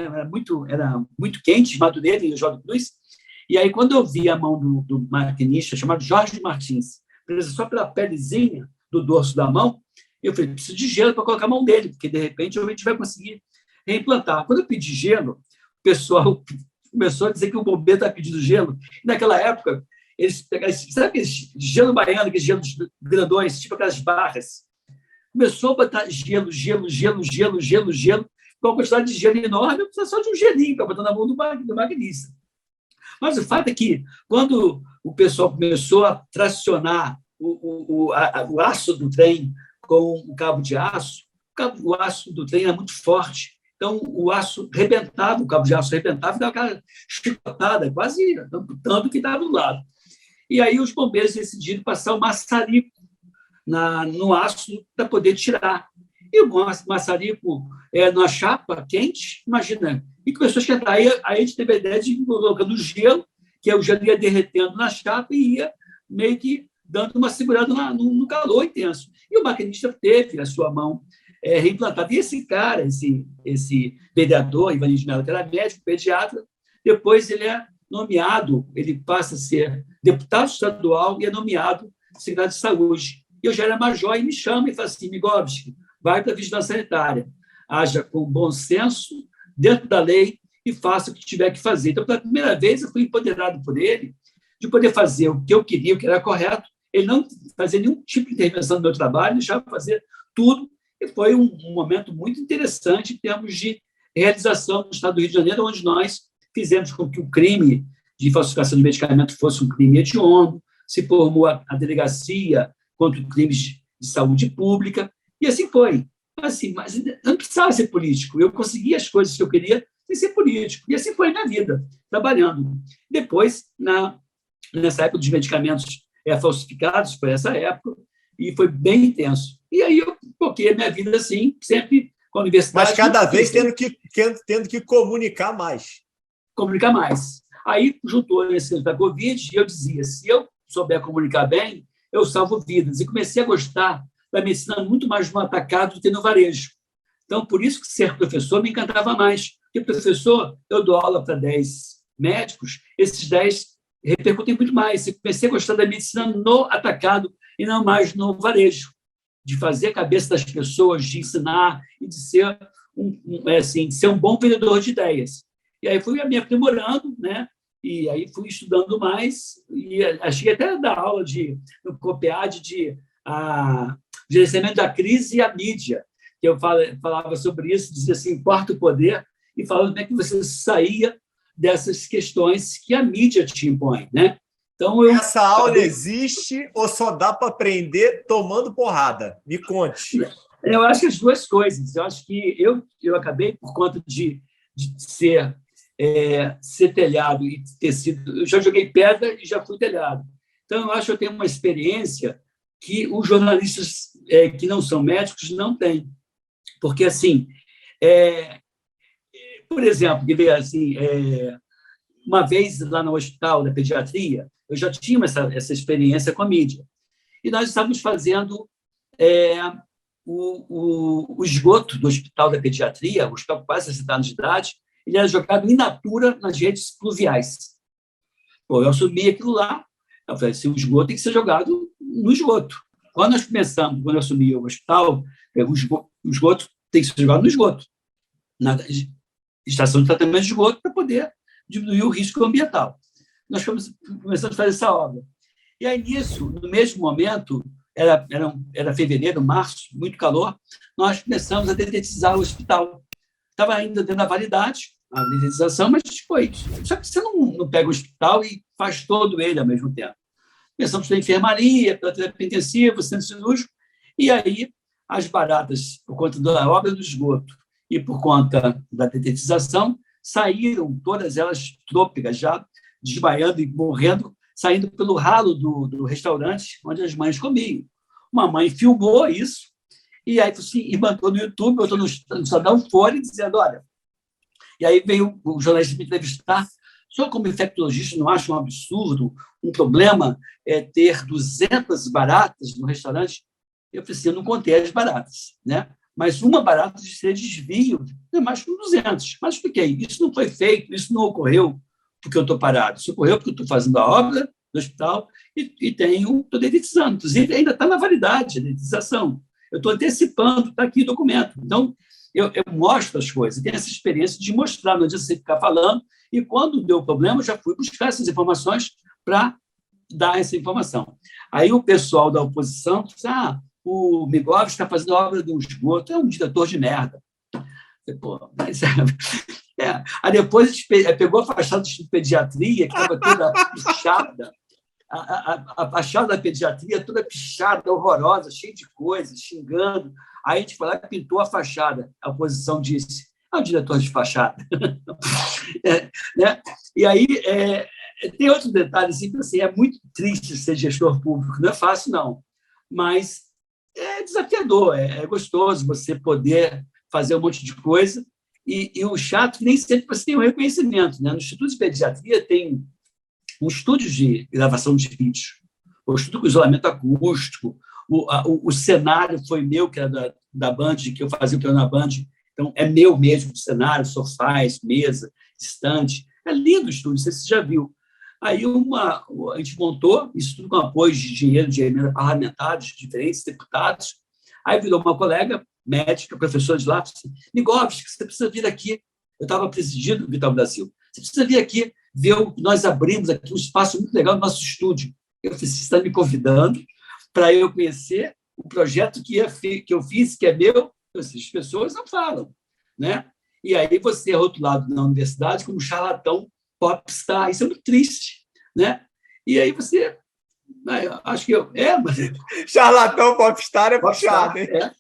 Era muito quente, Madureira e Oswaldo Cruz. E aí, quando eu vi a mão do maquinista, chamado Jorge Martins, presa só pela pelezinha do dorso da mão, eu falei, preciso de gelo para colocar a mão dele, porque, de repente, a gente vai conseguir reimplantar. Quando eu pedi gelo, o pessoal começou a dizer que o bombeiro está pedindo gelo. E, naquela época, eles pegaram, sabe aquele gelo baiano, aqueles gelos grandões, tipo aquelas barras? Começou a botar gelo, com uma quantidade de gelo enorme, eu precisava só de um gelinho para botar na mão do maquinista. Mas o fato é que, quando o pessoal começou a tracionar o aço do trem com o cabo de aço, o aço do trem era muito forte. Então, o aço rebentava, o cabo de aço rebentava, e dava aquela chicotada, quase amputando o que estava do lado. E aí os bombeiros decidiram passar o maçarico no aço para poder tirar. E o maçarico na chapa quente, imagina, e começou a esquentar. Aí a gente teve a ideia de ir colocando gelo, que o gelo ia derretendo na chapa e ia meio que dando uma segurada no calor intenso. E o maquinista teve a sua mão reimplantado. E esse cara, esse vereador, Ivanildo de Mello, que era médico, pediatra, depois ele é nomeado, ele passa a ser deputado estadual e é nomeado secretário de saúde. Eu já era major e me chama e fala assim, Migovski, vai para a vigilância sanitária, haja com bom senso, dentro da lei, e faça o que tiver que fazer. Então, pela primeira vez, eu fui empoderado por ele de poder fazer o que eu queria, o que era correto. Ele não fazia nenhum tipo de intervenção no meu trabalho, deixava fazer tudo, e foi um momento muito interessante em termos de realização no Estado do Rio de Janeiro, onde nós fizemos com que o crime de falsificação de medicamento fosse um crime hediondo, se formou a delegacia contra crimes de saúde pública, e assim foi. Assim, mas não precisava ser político, eu conseguia as coisas que eu queria sem ser político, e assim foi na vida, trabalhando. Depois, nessa época dos medicamentos falsificados, foi essa época, e foi bem intenso. E aí eu toquei a minha vida assim, sempre com a universidade. Mas cada vez tendo que comunicar mais. Comunicar mais. Aí juntou esse da Covid e eu dizia, se eu souber comunicar bem, eu salvo vidas. E comecei a gostar da medicina muito mais no atacado do que no varejo. Então, por isso que ser professor me encantava mais. Porque professor, eu dou aula para 10 médicos, esses 10 repercutem muito mais. Eu comecei a gostar da medicina no atacado e não mais no varejo, de fazer a cabeça das pessoas, de ensinar e de ser de ser um bom vendedor de ideias. E aí fui me aprimorando, né? E aí fui estudando mais e achei até a dar aula no COPEAD de gerenciamento da crise e a mídia, que eu falava sobre isso, dizia assim, quarto poder, e falava como é que você saía dessas questões que a mídia te impõe, né? Então, essa aula existe ou só dá para aprender tomando porrada? Me conte. Eu acho que as duas coisas. Eu acho que eu acabei, por conta de ser telhado e ter sido... Eu já joguei pedra e já fui telhado. Então, eu acho que eu tenho uma experiência que os jornalistas que não são médicos não têm. Porque, assim, por exemplo, assim, uma vez lá no hospital da pediatria, eu já tinha essa experiência com a mídia. E nós estávamos fazendo o esgoto do hospital da pediatria, o hospital com quase 60 anos de idade, ele era jogado in natura nas redes pluviais. Pô, eu assumi aquilo lá, eu falei assim, o esgoto tem que ser jogado no esgoto. Quando eu assumi o hospital, o esgoto tem que ser jogado no esgoto, na estação de tratamento de esgoto, para poder diminuir o risco ambiental. Nós começamos a fazer essa obra. E aí, nisso, no mesmo momento, era fevereiro, março, muito calor, nós começamos a dedetizar o hospital. Estava ainda dentro da validade, a dedetização, mas foi. Só que você não pega o hospital e faz todo ele ao mesmo tempo. Começamos pela enfermaria, pela terapia intensiva, centro cirúrgico, e aí as baratas, por conta da obra do esgoto e por conta da dedetização, saíram, todas elas trôpicas, já desmaiando e morrendo, saindo pelo ralo do restaurante onde as mães comiam. Uma mãe filmou isso e aí assim, e mandou no YouTube, botou no Estadão Folha, dizendo, olha... E aí veio o jornalista me entrevistar, só como infectologista não acha um absurdo, um problema ter 200 baratas no restaurante? Eu falei assim, eu não contei as baratas, né? Mas uma barata seria desvio, mais que 200. Mas expliquei, isso não foi feito, isso não ocorreu porque eu estou parado, isso ocorreu porque eu estou fazendo a obra do hospital e estou dedetizando. Inclusive, ainda está na validade a dedetização. Eu estou antecipando, está aqui o documento. Então, eu mostro as coisas, tenho essa experiência de mostrar, não adianta você ficar falando, e quando deu problema, eu já fui buscar essas informações para dar essa informação. Aí o pessoal da oposição disse, o Migovski está fazendo a obra do esgoto, é um diretor de merda. Pô, mas... Aí depois a gente pegou a fachada de pediatria, que estava toda pichada, a fachada da pediatria toda pichada, horrorosa, cheia de coisas, xingando. Aí a gente foi lá e pintou a fachada. A oposição disse, o diretor de fachada. Né? E aí tem outro detalhe, assim, é muito triste ser gestor público, não é fácil, não, mas é desafiador, é gostoso você poder fazer um monte de coisa, e o chato é que nem sempre você tem um reconhecimento. Né? No Instituto de Pediatria tem um estúdio de gravação de vídeo, o estudo com isolamento acústico, o cenário foi meu, que era da Band, que eu fazia o programa na Band, então é meu mesmo o cenário, sofás, mesa, estante. É lindo o estúdio, não sei se você já viu. Aí a gente montou isso tudo com apoio de emenda parlamentar, de diferentes deputados. Aí virou uma colega médica, professora de lá, disse: Nigovski, você precisa vir aqui. Eu estava presidindo o Vital Brasil. Você precisa vir aqui ver nós abrimos aqui um espaço muito legal no nosso estúdio. Eu disse: você está me convidando para eu conhecer o projeto que eu fiz, que é meu. As pessoas não falam, né? E aí você é rotulado na universidade como charlatão popstar. Isso é muito triste, né? E aí você... acho que mas... Charlatão popstar é puxado, hein? É.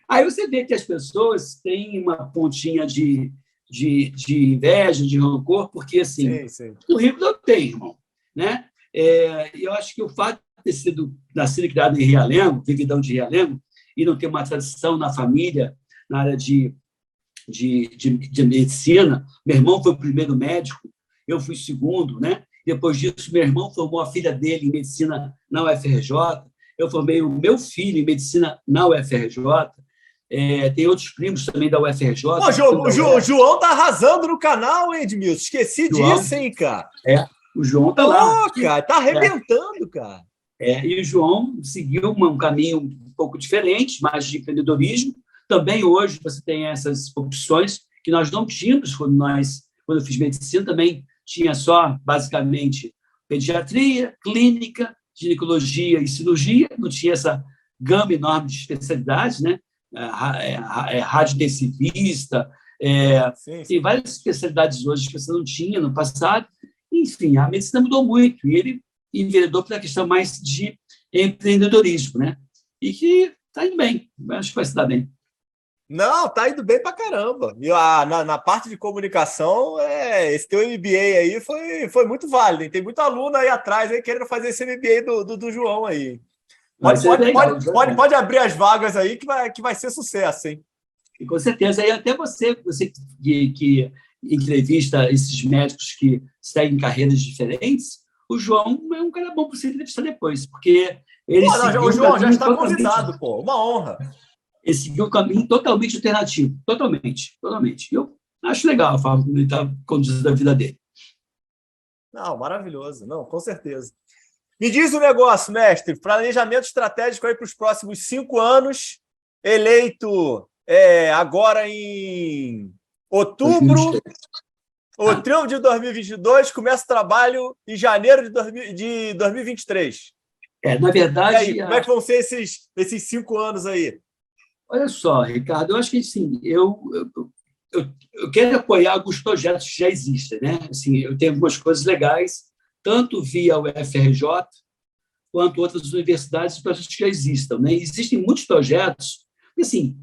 Aí você vê que as pessoas têm uma pontinha de inveja, de rancor, porque, assim, sim. o currículo eu tenho, irmão, né? Eu acho que o fato de ter sido nascido e criado em Realengo, vividão de Realengo, e não ter uma tradição na família, na área de medicina. Meu irmão foi o primeiro médico, eu fui o segundo, né? Depois disso, meu irmão formou a filha dele em medicina na UFRJ, eu formei o meu filho em medicina na UFRJ, tem outros primos também da UFRJ. Pô, o João tá arrasando no canal, hein, Edmilson? Esqueci disso, hein, cara? O João tá lá. Cara, tá arrebentando, cara. E o João seguiu um caminho um pouco diferente, mais de empreendedorismo. Também hoje você tem essas opções que nós não tínhamos quando eu fiz medicina, também tinha só, basicamente, pediatria, clínica, ginecologia e cirurgia, não tinha essa gama enorme de especialidades, né? Radiointensivista, tem várias especialidades hoje que você não tinha no passado. Enfim, a medicina mudou muito e ele enveredou pela questão mais de empreendedorismo, né? E que está indo bem, acho que vai se dar bem. Não, tá indo bem pra caramba. E na parte de comunicação, esse teu MBA aí foi muito válido, hein? Tem muito aluno aí atrás aí querendo fazer esse MBA do João aí. Pode abrir as vagas aí que vai ser sucesso, hein? E com certeza. E até você que entrevista esses médicos que seguem carreiras diferentes, o João é um cara bom para você entrevistar depois, porque ele o João já está convidado, pô. Uma honra. Ele seguiu um caminho totalmente alternativo. Totalmente. Eu acho legal a forma como ele está conduzindo a vida dele. Não, maravilhoso. Não, com certeza. Me diz um negócio, mestre. Planejamento estratégico aí para os próximos 5 anos. Eleito agora em outubro de 2022. Começa o trabalho em janeiro de 2023. Na verdade... E aí, como é que vão ser esses 5 anos aí? Olha só, Ricardo, eu acho que assim, eu quero apoiar alguns projetos que já existem, né? Assim, eu tenho algumas coisas legais, tanto via o UFRJ, quanto outras universidades e projetos que já existam, né? Existem muitos projetos, e assim,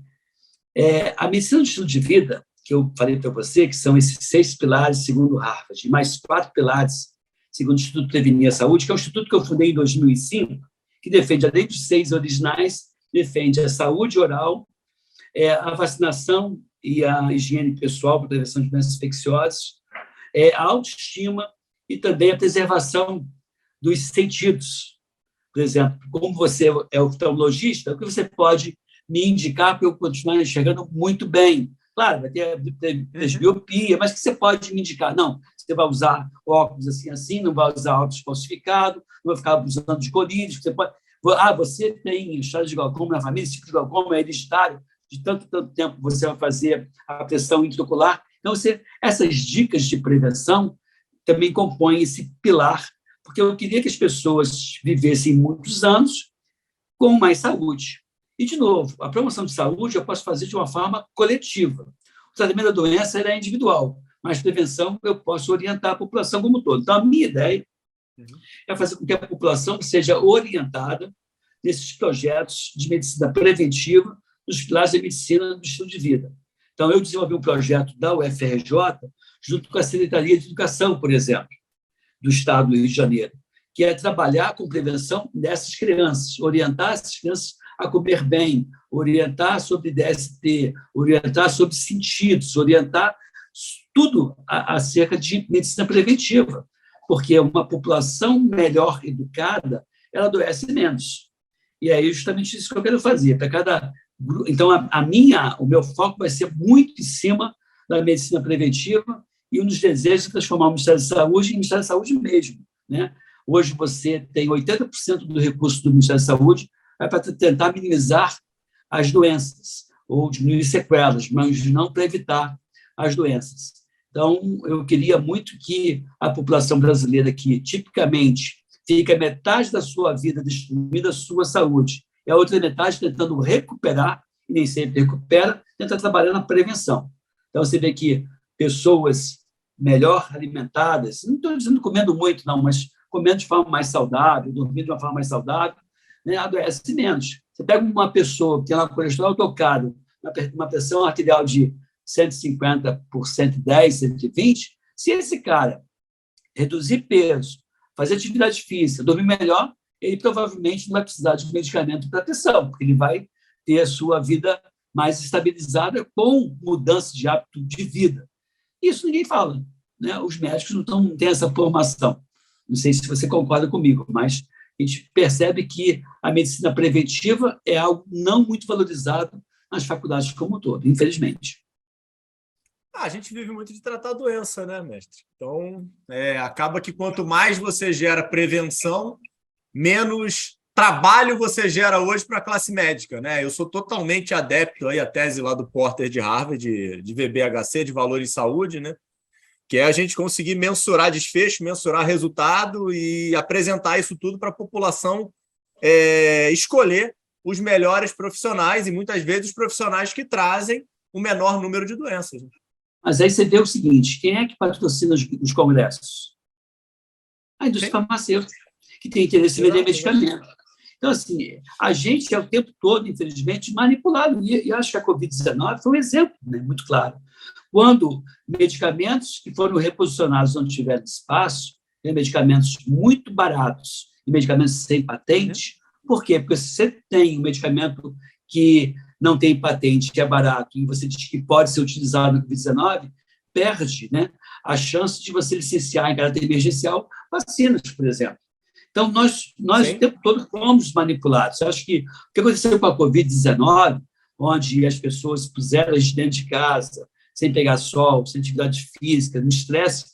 a medicina do estilo de vida, que eu falei para você, que são esses 6 pilares, segundo Harvard, e mais 4 pilares, segundo o Instituto Prevenir a Saúde, que é um instituto que eu fundei em 2005, que defende, além dos 6 originais, defende a saúde oral, a vacinação e a higiene pessoal para a prevenção de doenças infecciosas, a autoestima e também a preservação dos sentidos. Por exemplo, como você é oftalmologista, o que você pode me indicar para eu continuar enxergando muito bem? Claro, vai ter presbiopia, mas o que você pode me indicar? Não, você vai usar óculos assim, não vai usar óculos falsificados, não vai ficar abusando de colírios, você pode... você tem história de glaucoma na família, esse tipo de glaucoma é hereditário, de tanto tempo você vai fazer a pressão intraocular. Então, essas dicas de prevenção também compõem esse pilar, porque eu queria que as pessoas vivessem muitos anos com mais saúde. E, de novo, a promoção de saúde eu posso fazer de uma forma coletiva. O tratamento da doença é individual, mas prevenção eu posso orientar a população como um todo. Então, a minha ideia é fazer com que a população seja orientada nesses projetos de medicina preventiva, nos pilares da medicina do estilo de vida. Então, eu desenvolvi um projeto da UFRJ, junto com a Secretaria de Educação, por exemplo, do Estado do Rio de Janeiro, que é trabalhar com prevenção dessas crianças, orientar essas crianças a comer bem, orientar sobre DST, orientar sobre sentidos, orientar tudo acerca de medicina preventiva, porque uma população melhor educada, ela adoece menos. E aí, justamente isso que eu quero fazer. Para cada então, o meu foco vai ser muito em cima da medicina preventiva e um dos desejos é transformar o Ministério da Saúde em Ministério da Saúde mesmo, né? Hoje você tem 80% do recurso do Ministério da Saúde para tentar minimizar as doenças ou diminuir sequelas, mas não para evitar as doenças. Então, eu queria muito que a população brasileira, que tipicamente fica metade da sua vida destruindo a sua saúde, e a outra metade tentando recuperar, e nem sempre recupera, tenta trabalhar na prevenção. Então, você vê que pessoas melhor alimentadas, não estou dizendo comendo muito, não, mas comendo de forma mais saudável, dormindo de uma forma mais saudável, né, adoece menos. Você pega uma pessoa que tem um colesterol tocado, uma pressão arterial de 150 por 110, 120, se esse cara reduzir peso, fazer atividade física, dormir melhor, ele provavelmente não vai precisar de medicamento para pressão, porque ele vai ter a sua vida mais estabilizada com mudança de hábito de vida. Isso ninguém fala, né? Os médicos não têm essa formação. Não sei se você concorda comigo, mas a gente percebe que a medicina preventiva é algo não muito valorizado nas faculdades como um todo, infelizmente. A gente vive muito de tratar a doença, né, mestre? Então, acaba que quanto mais você gera prevenção, menos trabalho você gera hoje para a classe médica, né? Eu sou totalmente adepto aí à tese lá do Porter de Harvard, de VBHC, de valor em saúde, né? Que é a gente conseguir mensurar desfecho, mensurar resultado e apresentar isso tudo para a população escolher os melhores profissionais e muitas vezes os profissionais que trazem o menor número de doenças. Mas aí você vê o seguinte, quem é que patrocina os congressos? A indústria farmacêutica, que tem interesse em vender medicamento. Então, assim, a gente é o tempo todo, infelizmente, manipulado. E acho que a Covid-19 foi um exemplo, né, muito claro. Quando medicamentos que foram reposicionados não tiveram espaço, medicamentos muito baratos e medicamentos sem patente, por quê? Porque se você tem um medicamento que não tem patente, que é barato, e você diz que pode ser utilizado no Covid-19, perde, né, a chance de você licenciar em caráter emergencial vacinas, por exemplo. Então, nós o tempo todo fomos manipulados. Eu acho que o que aconteceu com a Covid-19, onde as pessoas puseram a gente dentro de casa, sem pegar sol, sem atividade física, no estresse,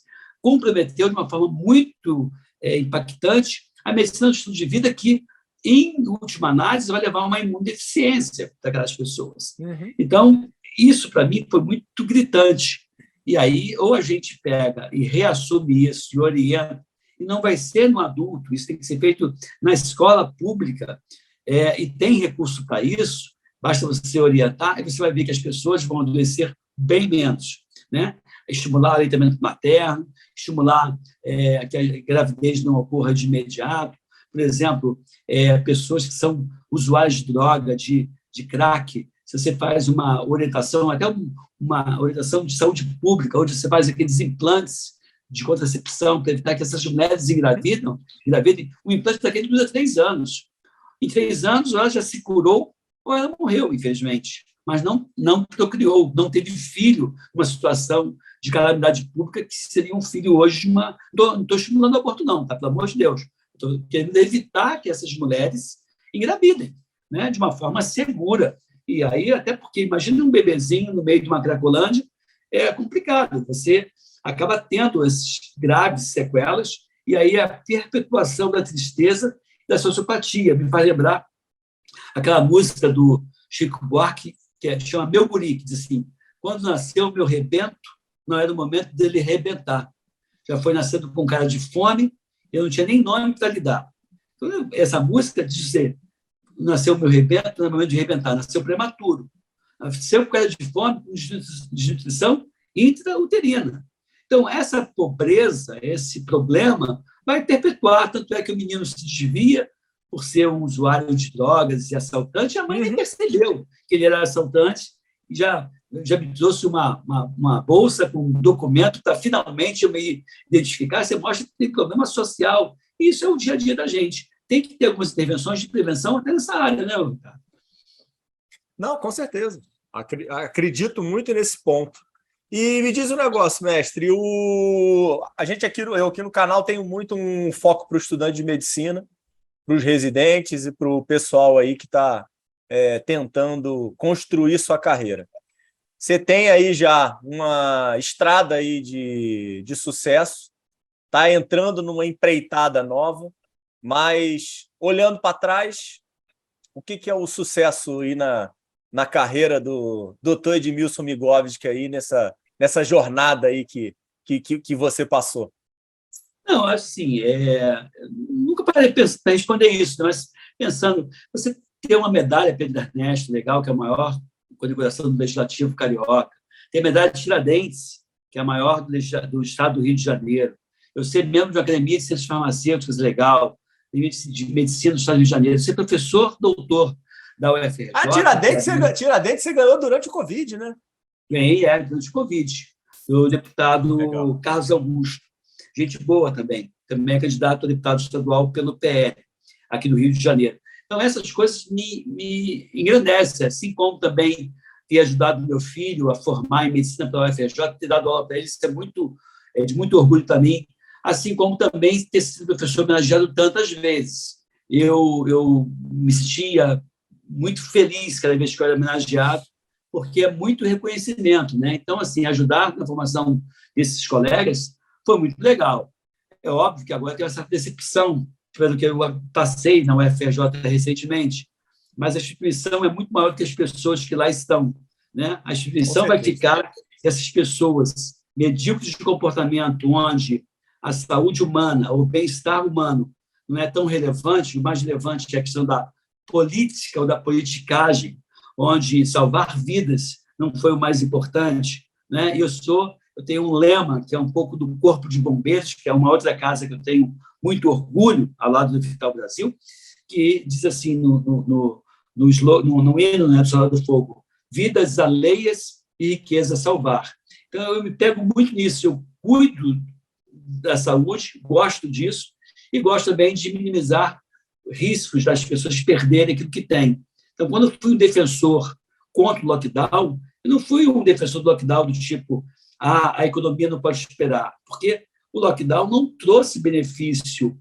comprometeu de uma forma muito impactante a medicina do estilo de vida que, em última análise, vai levar a uma imunodeficiência daquelas pessoas. Então, isso, para mim, foi muito gritante. E aí, ou a gente pega e reassume isso e orienta, e não vai ser no adulto, isso tem que ser feito na escola pública, e tem recurso para isso, basta você orientar, e você vai ver que as pessoas vão adoecer bem menos, né? Estimular o aleitamento materno, estimular que a gravidez não ocorra de imediato. Por exemplo, pessoas que são usuários de droga, de crack, se você faz uma orientação, até uma orientação de saúde pública, onde você faz aqueles implantes de contracepção para evitar que essas mulheres engravidem, o implante daquele dura 3 anos. Em 3 anos, ela já se curou ou ela morreu, infelizmente, mas não procriou, não teve filho, uma situação de calamidade pública que seria um filho hoje de uma... Não estou estimulando o aborto, não, tá? Pelo amor de Deus. Estou querendo evitar que essas mulheres engravidem, né, de uma forma segura. E aí, até porque, imagina um bebezinho no meio de uma Cracolândia, é complicado. Você acaba tendo essas graves sequelas, e aí a perpetuação da tristeza e da sociopatia. Me faz lembrar aquela música do Chico Buarque, que chama Meu Guri, que diz assim: quando nasceu meu rebento, não era o momento dele rebentar. Já foi nascendo com cara de fome, eu não tinha nem nome para lhe dar. Então, essa música diz dizer, nasceu meu rebento, não é o momento de rebentar, nasceu prematuro. Nasceu com cara de fome, com desnutrição intrauterina. Então, essa pobreza, esse problema, vai perpetuar. Tanto é que o menino se desvia por ser um usuário de drogas e assaltante, a mãe nem percebeu que ele era assaltante e já me trouxe uma bolsa com um documento para finalmente eu me identificar. Você mostra que tem problema social. E isso é o dia a dia da gente. Tem que ter algumas intervenções de prevenção até nessa área, né, Ricardo? Não, com certeza. Acredito muito nesse ponto. E me diz um negócio, mestre, a gente aqui, eu aqui no canal tenho muito um foco para o estudante de medicina, os residentes e para o pessoal aí que está tentando construir sua carreira. Você tem aí já uma estrada aí de sucesso, está entrando numa empreitada nova, mas olhando para trás, o que é o sucesso aí na carreira do Dr. Edmilson Migovski aí nessa jornada aí que você passou? Não, assim, nunca parei para responder isso, né? Mas pensando, você tem uma medalha Pedro Ernesto, legal, que é a maior condecoração do Legislativo Carioca. Tem a medalha de Tiradentes, que é a maior do Estado do Rio de Janeiro. Eu ser membro de uma academia de ciências farmacêuticas, legal, de medicina do Estado do Rio de Janeiro. Ser professor, doutor da UFRJ. Tiradentes você ganhou durante o Covid, né? Ganhei, durante o Covid. Do deputado legal. Carlos Augusto. Gente boa também é candidato a deputado estadual pelo PL, aqui no Rio de Janeiro. Então, essas coisas me engrandecem, assim como também ter ajudado meu filho a formar em medicina pela UFRJ, ter dado aula para ele, isso é de muito orgulho para mim, assim como também ter sido professor homenageado tantas vezes. Eu me sentia muito feliz cada vez que eu era homenageado, porque é muito reconhecimento, né? Então, assim, ajudar na formação desses colegas foi muito legal. É óbvio que agora tem essa decepção pelo que eu passei na UFRJ recentemente, mas a instituição é muito maior que as pessoas que lá estão, né? A instituição vai ficar essas pessoas medíocres de comportamento, onde a saúde humana, o bem-estar humano não é tão relevante, o mais relevante é a questão da política ou da politicagem, onde salvar vidas não foi o mais importante, né? Eu tenho um lema, que é um pouco do Corpo de Bombeiros, que é uma outra casa que eu tenho muito orgulho, ao lado do Vital Brasil, que diz assim no hino, né, do Soldado do Fogo: vidas alheias e riqueza a salvar. Então, eu me pego muito nisso, eu cuido da saúde, gosto disso, e gosto também de minimizar riscos das pessoas perderem aquilo que têm. Então, quando eu fui um defensor contra o lockdown, eu não fui um defensor do lockdown do tipo a economia não pode esperar, porque o lockdown não trouxe benefício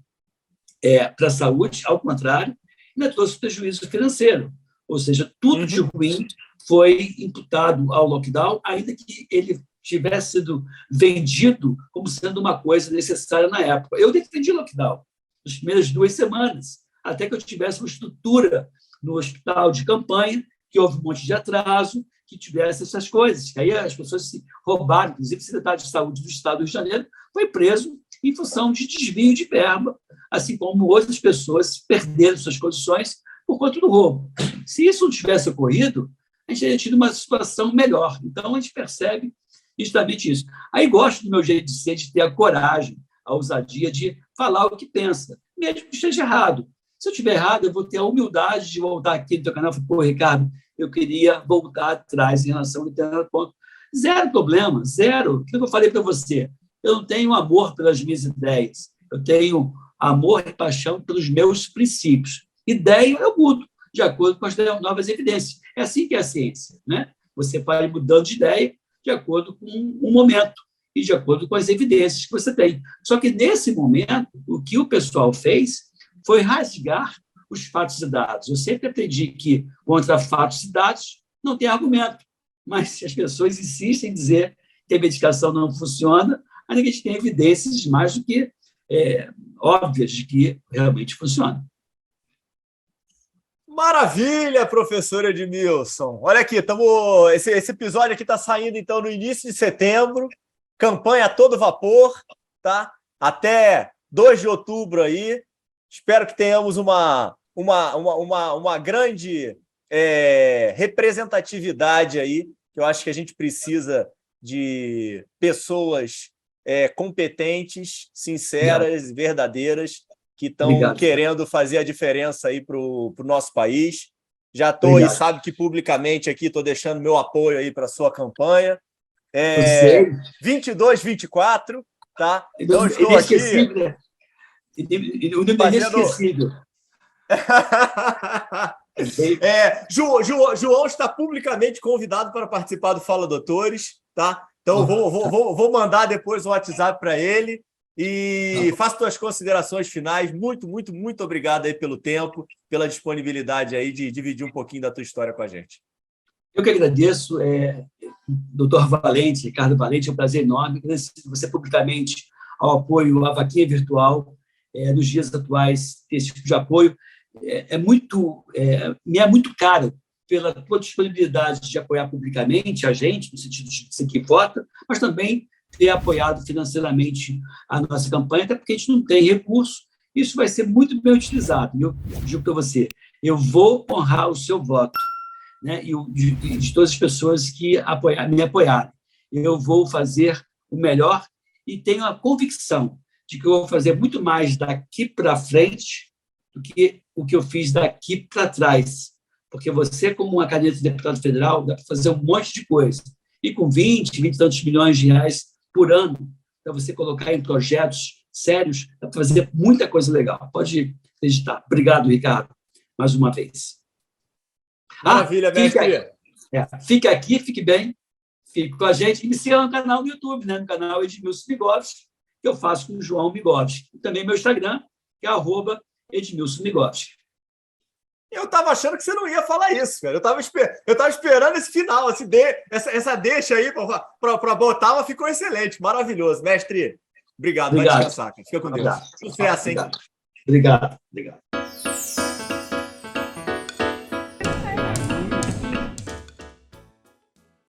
para a saúde, ao contrário, ainda trouxe prejuízo financeiro. Ou seja, tudo de ruim foi imputado ao lockdown, ainda que ele tivesse sido vendido como sendo uma coisa necessária na época. Eu defendi o lockdown nas primeiras 2 semanas, até que eu tivesse uma estrutura no hospital de campanha, que houve um monte de atraso, que tivesse essas coisas. Aí as pessoas se roubaram, inclusive o secretário de Saúde do Estado do Rio de Janeiro foi preso em função de desvio de verba, assim como outras pessoas perderam suas condições por conta do roubo. Se isso não tivesse ocorrido, a gente teria tido uma situação melhor. Então, a gente percebe justamente isso. Aí gosto do meu jeito de ser, de ter a coragem, a ousadia de falar o que pensa, mesmo que esteja errado. Se eu estiver errado, eu vou ter a humildade de voltar aqui no teu canal e falar: pô, Ricardo, eu queria voltar atrás em relação ao determinado ponto. Zero problema, zero. O que eu falei para você? Eu não tenho amor pelas minhas ideias, eu tenho amor e paixão pelos meus princípios. Ideia eu mudo de acordo com as novas evidências. É assim que é a ciência, né? Você vai mudando de ideia de acordo com um momento e de acordo com as evidências que você tem. Só que, nesse momento, o que o pessoal fez foi rasgar os fatos e dados. Eu sempre aprendi que, contra fatos e dados, não tem argumento. Mas se as pessoas insistem em dizer que a medicação não funciona, a gente tem evidências mais do que óbvias de que realmente funciona. Maravilha, professor Edmilson. Olha aqui, esse episódio aqui está saindo, então, no início de setembro, campanha a todo vapor, tá? Até 2 de outubro aí. Espero que tenhamos uma grande representatividade aí, que eu acho que a gente precisa de pessoas competentes, sinceras, verdadeiras, que estão querendo fazer a diferença aí para o nosso país. Já estou aí, sabe que publicamente aqui estou deixando meu apoio aí para a sua campanha. 22, 24, tá? Então estou aqui. O número inesquecível. João está publicamente convidado para participar do Fala Doutores, tá? Então vou mandar depois o WhatsApp para ele. E faço tuas considerações finais. Muito, muito, muito obrigado aí pelo tempo, pela disponibilidade aí de dividir um pouquinho da tua história com a gente. Eu que agradeço, doutor Valente, Ricardo Valente, é um prazer enorme. Agradeço você publicamente ao apoio à vaquinha virtual. Nos dias atuais, ter esse tipo de apoio me é muito caro pela tua disponibilidade de apoiar publicamente a gente, no sentido de ser que vota, mas também ter apoiado financeiramente a nossa campanha, até porque a gente não tem recurso. Isso vai ser muito bem utilizado. Eu digo para você, eu vou honrar o seu voto, né? E de todas as pessoas que me apoiaram. Eu vou fazer o melhor e tenho a convicção de que eu vou fazer muito mais daqui para frente do que o que eu fiz daqui para trás. Porque você, como uma candidato de deputado federal, dá para fazer um monte de coisa. E com 20 e tantos milhões de reais por ano, para você colocar em projetos sérios, dá para fazer muita coisa legal. Pode acreditar. Obrigado, Ricardo, mais uma vez. Maravilha, mestre. Fique aqui, fique bem, fique com a gente. E me siga no canal do YouTube, né? No canal Edmilson Migovski, que eu faço com o João Migovski. E também meu Instagram, que é @Edmilson Migovski. Eu estava achando que você não ia falar isso, cara. Eu tava esperando esse final, essa deixa aí para botar, mas ficou excelente, maravilhoso. Mestre, obrigado. Vai descansar, cara. Fica com Deus. Sucesso, hein? Obrigado.